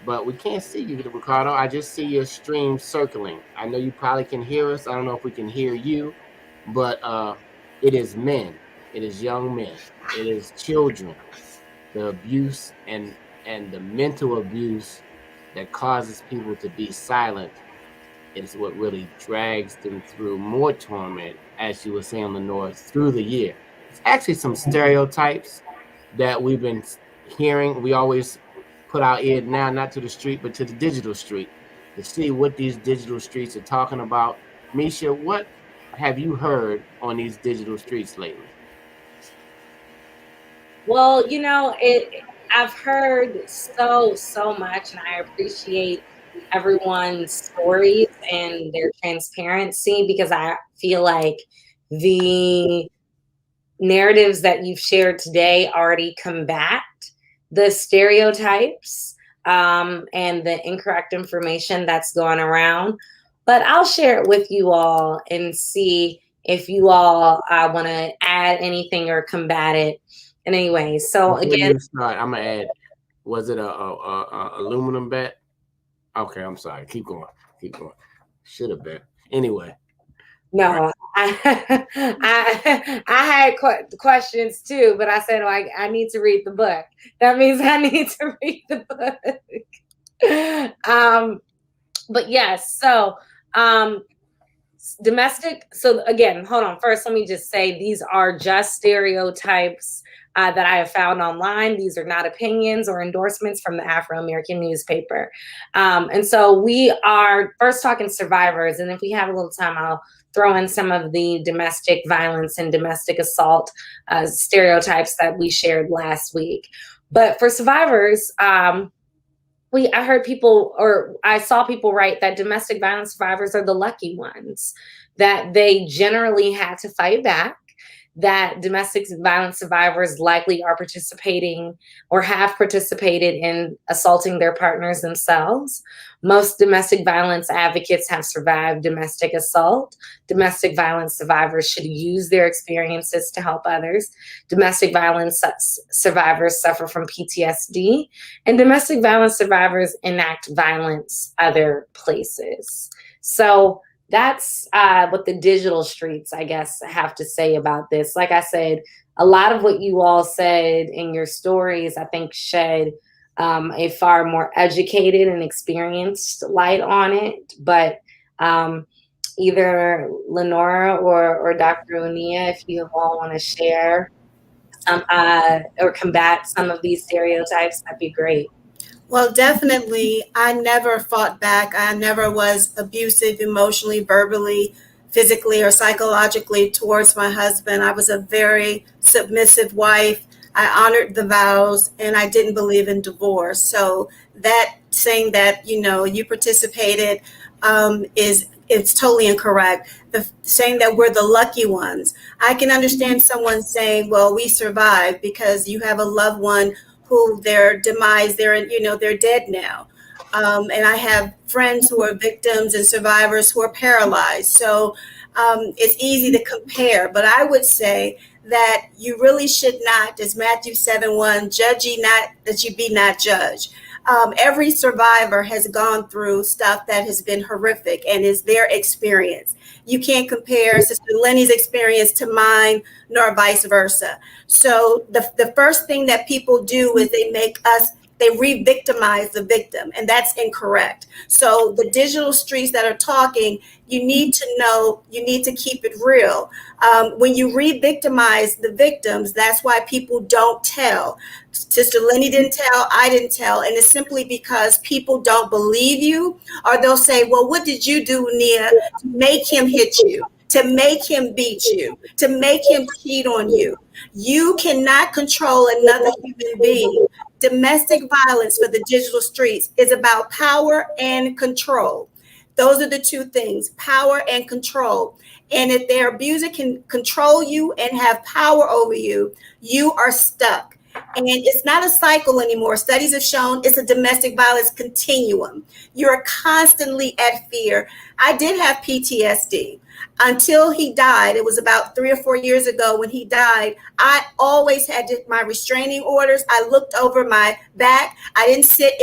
but we can't see you, Ricardo. I just see your stream circling. I know you probably can hear us. I don't know if we can hear you, but it is men. It is young men. It is children. The abuse and the mental abuse that causes people to be silent is what really drags them through more torment, as you were saying, Lenore, through the year. It's actually some stereotypes that we've been hearing. We always put our ear now, not to the street, but to the digital street, to see what these digital streets are talking about. Misha, what have you heard on these digital streets lately? Well, I've heard so much, and I appreciate everyone's stories and their transparency, because I feel like the narratives that you've shared today already combat the stereotypes and the incorrect information that's going around. But I'll share it with you all and see if you all want to add anything or combat it in any way. So Before again, you start, I'm gonna add. Was it a aluminum bat? Okay, I'm sorry. Keep going. Keep going. Should have been. Anyway. no, I had questions too, but I said, I need to read the book. That means I need to read the book. But yes, so domestic. So again, hold on. First, let me just say these are just stereotypes that I have found online. These are not opinions or endorsements from the Afro-American newspaper. And so we are first talking survivors. And if we have a little time, I'll throw in some of the domestic violence and domestic assault stereotypes that we shared last week. But for survivors, I heard people, or I saw people write that domestic violence survivors are the lucky ones, that they generally had to fight back, that domestic violence survivors likely are participating or have participated in assaulting their partners themselves. Most domestic violence advocates have survived domestic assault. Domestic violence survivors should use their experiences to help others. Domestic violence survivors suffer from PTSD, and domestic violence survivors enact violence other places. So that's what the digital streets, I guess, have to say about this. Like I said, a lot of what you all said in your stories, I think, shed a far more educated and experienced light on it. But either Lenora or Dr. Unia, if you all want to share some or combat some of these stereotypes, that'd be great. Well, definitely, I never fought back. I never was abusive emotionally, verbally, physically, or psychologically towards my husband. I was a very submissive wife. I honored the vows, and I didn't believe in divorce. So that saying that, you participated it's totally incorrect. The saying that we're the lucky ones. I can understand someone saying, well, we survived because you have a loved one who their demise, they're dead now. And I have friends who are victims and survivors who are paralyzed. So it's easy to compare, but I would say that you really should not, as Matthew 7:1, judge ye not that you be not judged. Every survivor has gone through stuff that has been horrific and is their experience. You can't compare Sister Lenny's experience to mine, nor vice versa. So the first thing that people do is they make us They re-victimize the victim, and that's incorrect. So the digital streets that are talking, you need to know, you need to keep it real. When you re-victimize the victims, that's why people don't tell. Sister Lenny didn't tell, I didn't tell, and it's simply because people don't believe you, or they'll say, well, what did you do, Nia, to make him hit you, to make him beat you, to make him cheat on you? You cannot control another human being. Domestic violence for the digital streets is about power and control. Those are the two things, power and control. And if their abuser can control you and have power over you, you are stuck. And it's not a cycle anymore. Studies have shown it's a domestic violence continuum. You're constantly at fear. I did have PTSD until he died. It was about 3 or 4 years ago when he died. I always had my restraining orders. I looked over my back. I didn't sit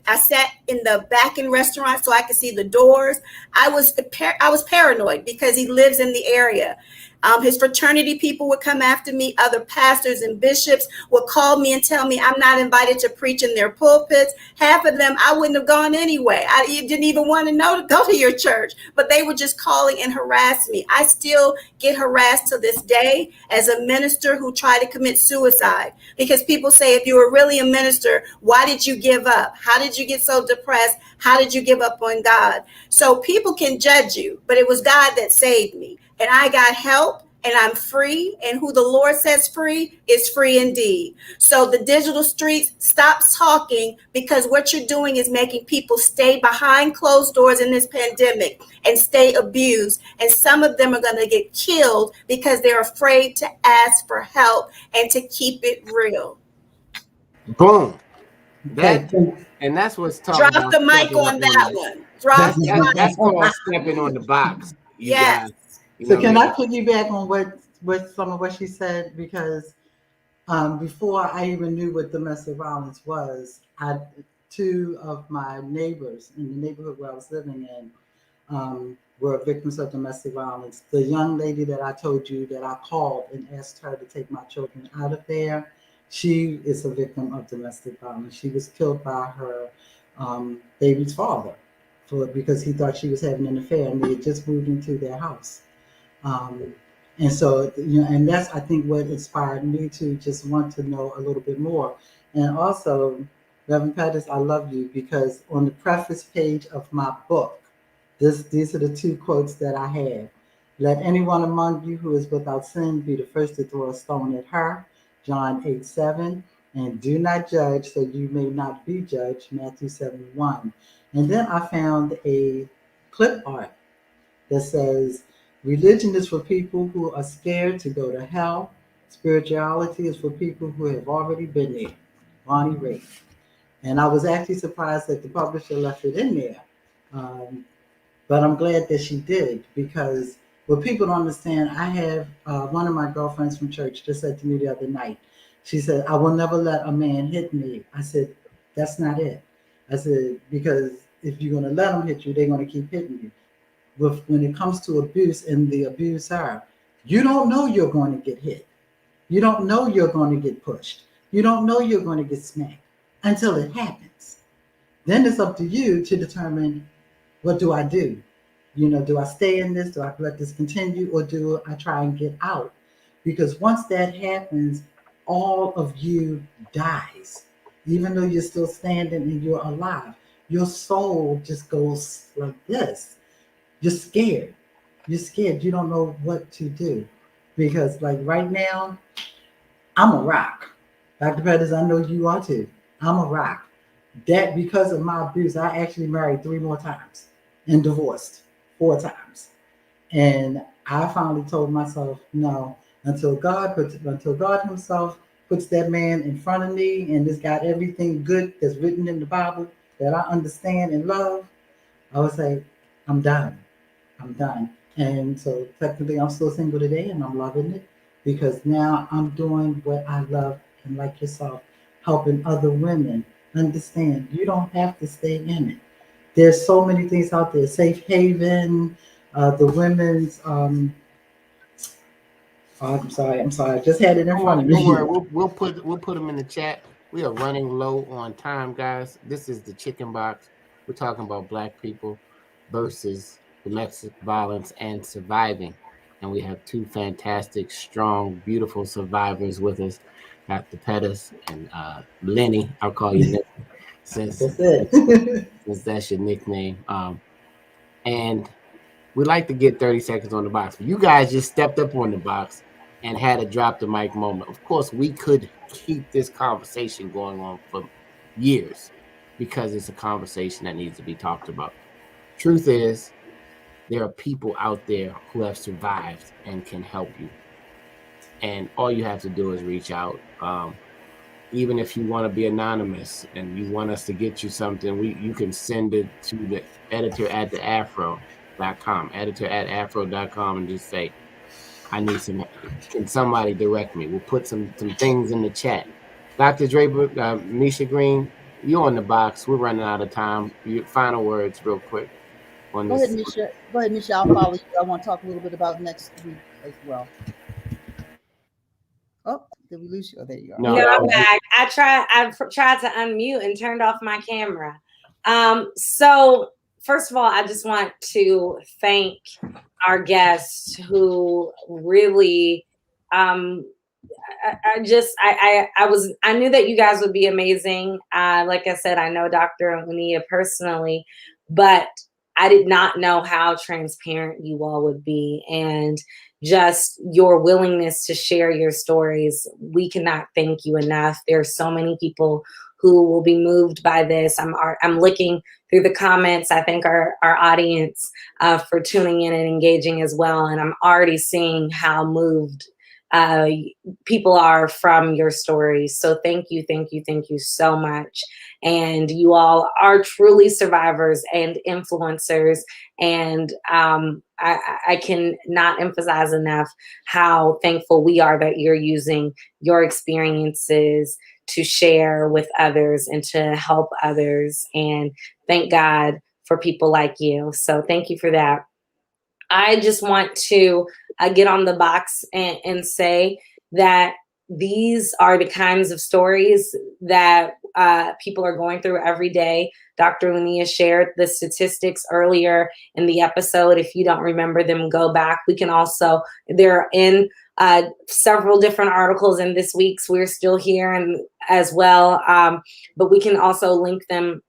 I sat in the back in restaurants so I could see the doors. I was paranoid because he lives in the area. His fraternity people would come after me. Other pastors and bishops would call me and tell me I'm not invited to preach in their pulpits. Half of them, I wouldn't have gone anyway. I didn't even want to know to go to your church, but they were just calling and harass me. I still get harassed to this day as a minister who tried to commit suicide, because people say, if you were really a minister, why did you give up? How did you get so depressed? How did you give up on God? So people can judge you, but it was God that saved me. And I got help, and I'm free, and who the Lord sets free is free indeed. So the digital streets, stop talking, because what you're doing is making people stay behind closed doors in this pandemic and stay abused. And some of them are going to get killed because they're afraid to ask for help and to keep it real. Boom. That's what's talking about. Drop the mic on that one. Drop the mic. That's called stepping on the box. Yes. So can I piggyback on what some of what she said? Because before I even knew what domestic violence was, two of my neighbors in the neighborhood where I was living in were victims of domestic violence. The young lady that I told you that I called and asked her to take my children out of there, she is a victim of domestic violence. She was killed by her baby's father because he thought she was having an affair, and they had just moved into their house. And so, and that's, I think, what inspired me to just want to know a little bit more. And also, Reverend Pettis, I love you, because on the preface page of my book, these are the two quotes that I have. Let anyone among you who is without sin be the first to throw a stone at her, John 8:7, and do not judge so you may not be judged, Matthew 7:1. And then I found a clip art that says, religion is for people who are scared to go to hell. Spirituality is for people who have already been there. Bonnie Raitt. And I was actually surprised that the publisher left it in there. But I'm glad that she did, because what people don't understand, I have one of my girlfriends from church just said to me the other night, she said, I will never let a man hit me. I said, that's not it. I said, because if you're going to let them hit you, they're going to keep hitting you. When it comes to abuse and the abuser, you don't know you're going to get hit. You don't know you're going to get pushed. You don't know you're going to get smacked until it happens. Then it's up to you to determine, what do I do? Do I stay in this? Do I let this continue? Or do I try and get out? Because once that happens, all of you dies. Even though you're still standing and you're alive, your soul just goes like this. You're scared. You're scared. You don't know what to do. Because like right now, I'm a rock. Dr. Pettis, I know you are too. I'm a rock. That because of my abuse, I actually married 3 more times and divorced 4 times. And I finally told myself, no, until God himself puts that man in front of me and it's got everything good that's written in the Bible that I understand and love, I would say, I'm done. I'm done. And so technically I'm still single today, and I'm loving it, because now I'm doing what I love, and like yourself, helping other women understand you don't have to stay in it. There's so many things out there. Safe Haven, the women's I'm sorry. I just had it in front of me. Don't worry. We'll put them in the chat. We are running low on time, guys. This is the Chicken Box. We're talking about Black people versus domestic violence and surviving. And we have two fantastic, strong, beautiful survivors with us, Dr. Pettis and Lenny. I'll call you Nick since That's it. since that's your nickname. And we like to get 30 seconds on the box. You guys just stepped up on the box and had a drop the mic moment. Of course, we could keep this conversation going on for years because it's a conversation that needs to be talked about. Truth is, there are people out there who have survived and can help you. And all you have to do is reach out. Even if you want to be anonymous and you want us to get you something, you can send it to the editor@afro.com, editor@afro.com, and just say, I need some, can somebody direct me? We'll put some things in the chat. Dr. Draper, Misha Green, you're on the box. We're running out of time. Your final words real quick on Go this. ahead, Misha. Go ahead, Misha. I'll follow you. I want to talk a little bit about next week as well. Oh, did we lose you? Oh, there you are. No, I'm back. I tried to unmute and turned off my camera. So first of all, I just want to thank our guests who really I knew that you guys would be amazing. Like I said, I know Dr. Yanaya personally, but I did not know how transparent you all would be, and just your willingness to share your stories. We cannot thank you enough. There are so many people who will be moved by this. I'm looking through the comments. I thank our audience for tuning in and engaging as well. And I'm already seeing how moved people are from your stories. So thank you so much. And you all are truly survivors and influencers. And I can not emphasize enough how thankful we are that you're using your experiences to share with others and to help others. And thank God for people like you. So thank you for that. I just want to get on the box and say that these are the kinds of stories that people are going through every day. Dr. Yanaya shared the statistics earlier in the episode. If you don't remember them, go back. We can also, they're in several different articles in this week's We're Still Here and as well. But we can also link them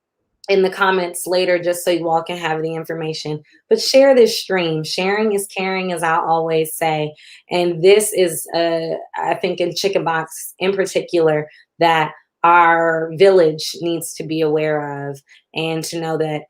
in the comments later, just so you all can have the information. But share this stream. Sharing is caring, as I always say. And this is, I think in Chicken Box in particular, that our village needs to be aware of, and to know that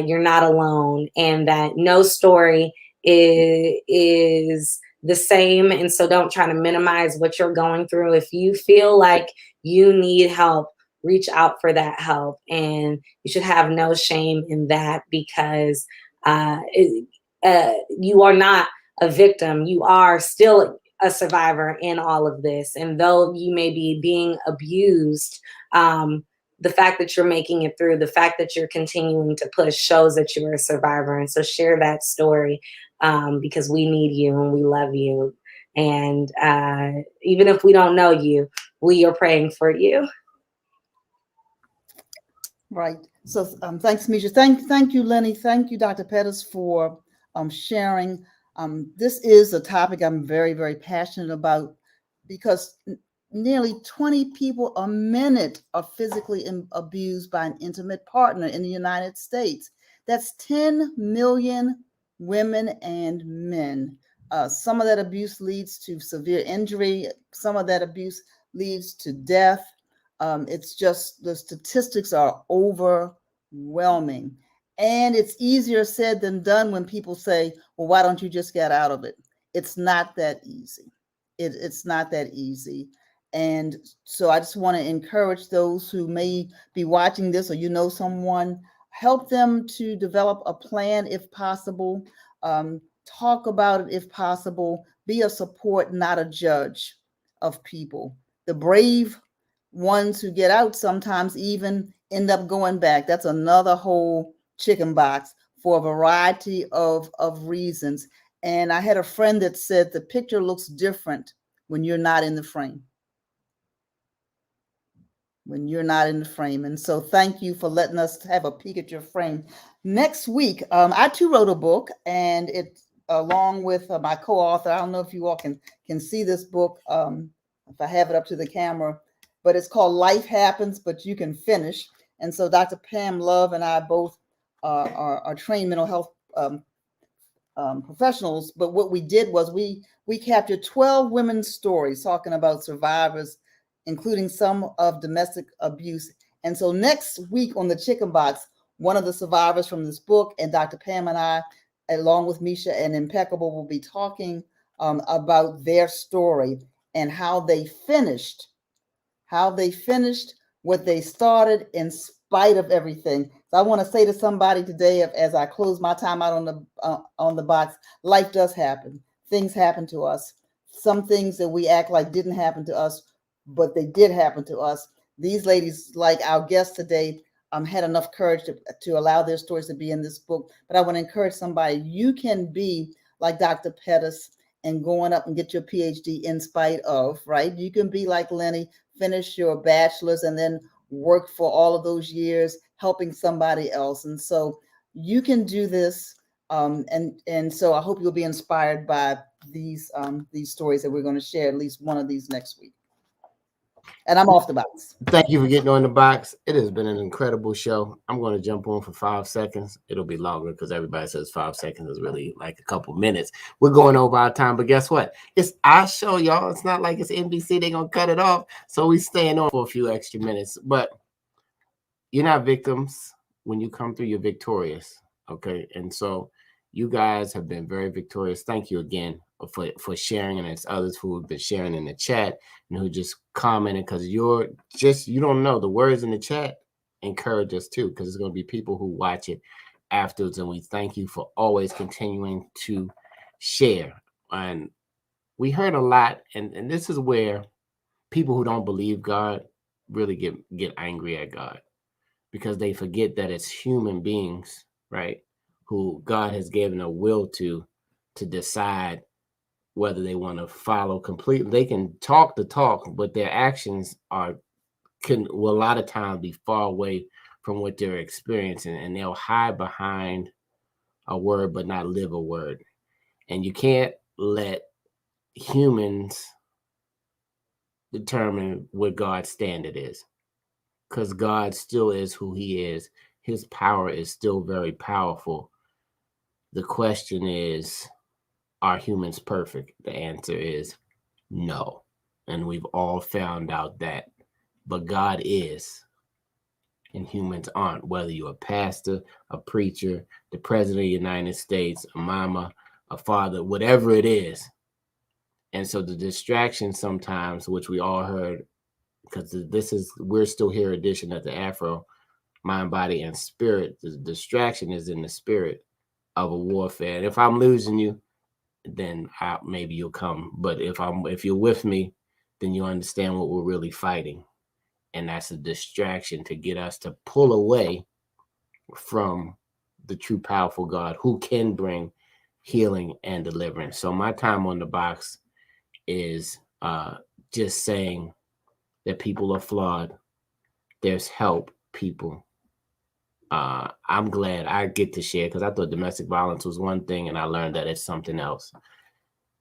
you're not alone, and that no story is the same. And so don't try to minimize what you're going through. If you feel like you need help, reach out for that help. And you should have no shame in that, because you are not a victim. You are still a survivor in all of this. And though you may be being abused, the fact that you're making it through, the fact that you're continuing to push, shows that you're a survivor. And so share that story, because we need you and we love you. And even if we don't know you, we are praying for you. Right. So thanks, Misha. Thank you, Lenny. Thank you, Dr. Pettis, for sharing. This is a topic I'm very, very passionate about, because nearly 20 people a minute are physically abused by an intimate partner in the United States. That's 10 million women and men. Some of that abuse leads to severe injury. Some of that abuse leads to death. It's just, the statistics are overwhelming. And it's easier said than done when people say, well, why don't you just get out of it? It's not that easy. It's not that easy. And so I just want to encourage those who may be watching this, or you know someone, help them to develop a plan if possible. Talk about it if possible. Be a support, not a judge of people. The brave ones who get out sometimes even end up going back. That's another whole chicken box for a variety of reasons. And I had a friend that said the picture looks different when you're not in the frame. when you're not in the frame. And so thank you for letting us have a peek at your frame. Next week, I too wrote a book, and it's along with my co-author. I don't know if you all can see this book, if I have it up to the camera, but it's called Life Happens, But You Can Finish. And so Dr. Pam Love and I both are trained mental health professionals. But what we did was we captured 12 women's stories talking about survivors, including some of domestic abuse. And so next week on the Chicken Box, one of the survivors from this book and Dr. Pam and I, along with Misha and Impeccable, will be talking about their story and how they finished what they started in spite of everything. So I want to say to somebody today, as I close my time out on the box, life does happen. Things happen to us. Some things that we act like didn't happen to us, but they did happen to us. These ladies, like our guest today, had enough courage to allow their stories to be in this book. But I want to encourage somebody, you can be like Dr. Pettis and going up and get your PhD in spite of, right? You can be like Lenny, finish your bachelor's and then work for all of those years helping somebody else. And so you can do this. And so I hope you'll be inspired by these stories that we're going to share, at least one of these next week. And I'm off the box. Thank you for getting on the box. It has been an incredible show. I'm going to jump on for 5 seconds. It'll be longer because everybody says 5 seconds is really like a couple minutes. We're going over our time, but guess what? It's our show, y'all. It's not like it's NBC. They're going to cut it off. So we staying on for a few extra minutes. But you're not victims. When you come through, you're victorious. Okay? And so you guys have been very victorious. Thank you again for sharing, and it's others who have been sharing in the chat and who just commented, because you don't know, the words in the chat encourage us too, because there's going to be people who watch it afterwards, and we thank you for always continuing to share. And we heard a lot, and this is where people who don't believe God really get angry at God, because they forget that it's human beings, right, who God has given a will to decide whether they want to follow completely. They can talk the talk, but their actions will a lot of times be far away from what they're experiencing, and they'll hide behind a word but not live a word. And you can't let humans determine what God's standard is, because God still is who he is. His power is still very powerful. The question is, are humans perfect? The answer is no. And we've all found out that. But God is, and humans aren't. Whether you're a pastor, a preacher, the president of the United States, a mama, a father, whatever it is. And so the distraction sometimes, which we all heard, because we're still here edition at the Afro, Mind, Body, and Spirit. The distraction is in the spirit of a warfare. And if I'm losing you, then maybe you'll come. But if you're with me, then you understand what we're really fighting. And that's a distraction to get us to pull away from the true powerful God who can bring healing and deliverance. So my time on the box is just saying that people are flawed. There's help, people. I'm glad I get to share, because I thought domestic violence was one thing, and I learned that it's something else.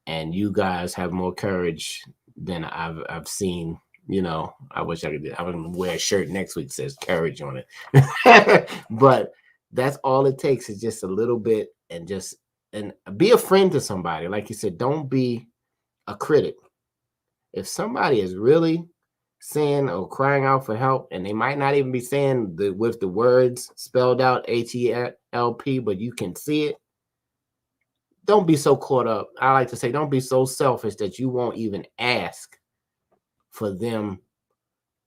And you guys have more courage than I've seen. You know, I wish I could. I would wear a shirt next week that says courage on it. But that's all it takes, is just a little bit, and be a friend to somebody. Like you said, don't be a critic. If somebody is really saying or crying out for help, and they might not even be saying with the words spelled out HELP, but you can see it, don't be so caught up. I like to say, don't be so selfish that you won't even ask for them.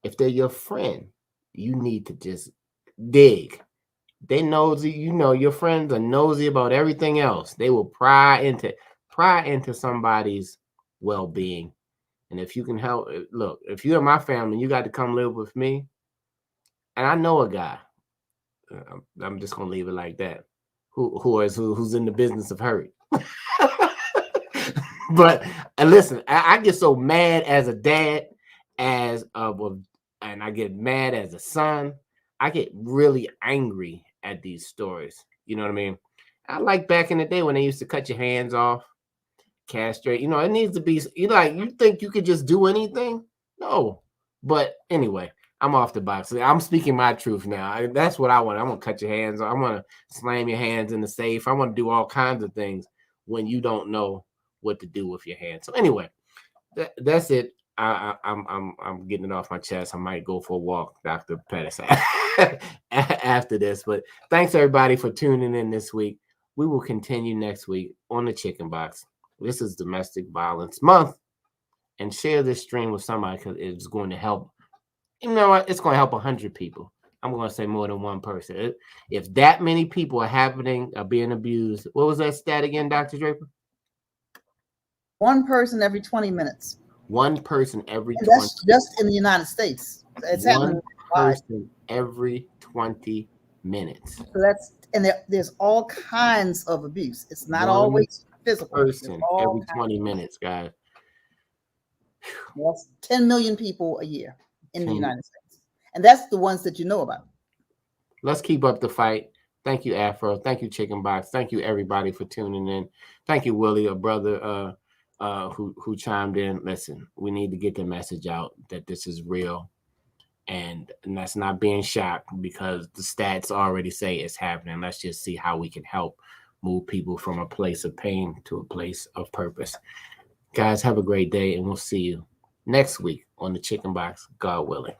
If they're your friend, you need to just dig. They nosy, your friends are nosy about everything else. They will pry into somebody's well-being. And if you can help, look, if you're in my family, you got to come live with me. And I know a guy, I'm just going to leave it like that, who's in the business of hurt. But listen, I get so mad as a dad, as and I get mad as a son. I get really angry at these stories. You know what I mean? I like back in the day when they used to cut your hands off, castrate. You know, it needs to be. You think you could just do anything? No. But anyway, I'm off the box. I'm speaking my truth now. That's what I want. I want to cut your hands off. I want to slam your hands in the safe. I want to do all kinds of things when you don't know what to do with your hands. So anyway, that's it. I'm getting it off my chest. I might go for a walk, Dr. Pettis, after this. But thanks everybody for tuning in this week. We will continue next week on the Chicken Box. This is Domestic Violence Month, and share this stream with somebody because it's going to help. You know what? It's going to help 100 people. I'm going to say more than one person. If that many people are being abused, what was that stat again, Dr. Draper? One person every 20 minutes. One person every 20 minutes. That's just in the United States. It's one person every 20 minutes. So there's all kinds of abuse. It's not always physical. Person every 20 minutes, guys. That's 10 million people a year in the United States. And that's the ones that you know about. Let's keep up the fight. Thank you, Afro. Thank you, Chicken Box. Thank you, everybody, for tuning in. Thank you, Willie, a brother who chimed in. Listen, we need to get the message out that this is real. And that's not being shocked because the stats already say it's happening. Let's just see how we can help move people from a place of pain to a place of purpose. Guys, have a great day, and we'll see you next week on the Chicken Box, God willing.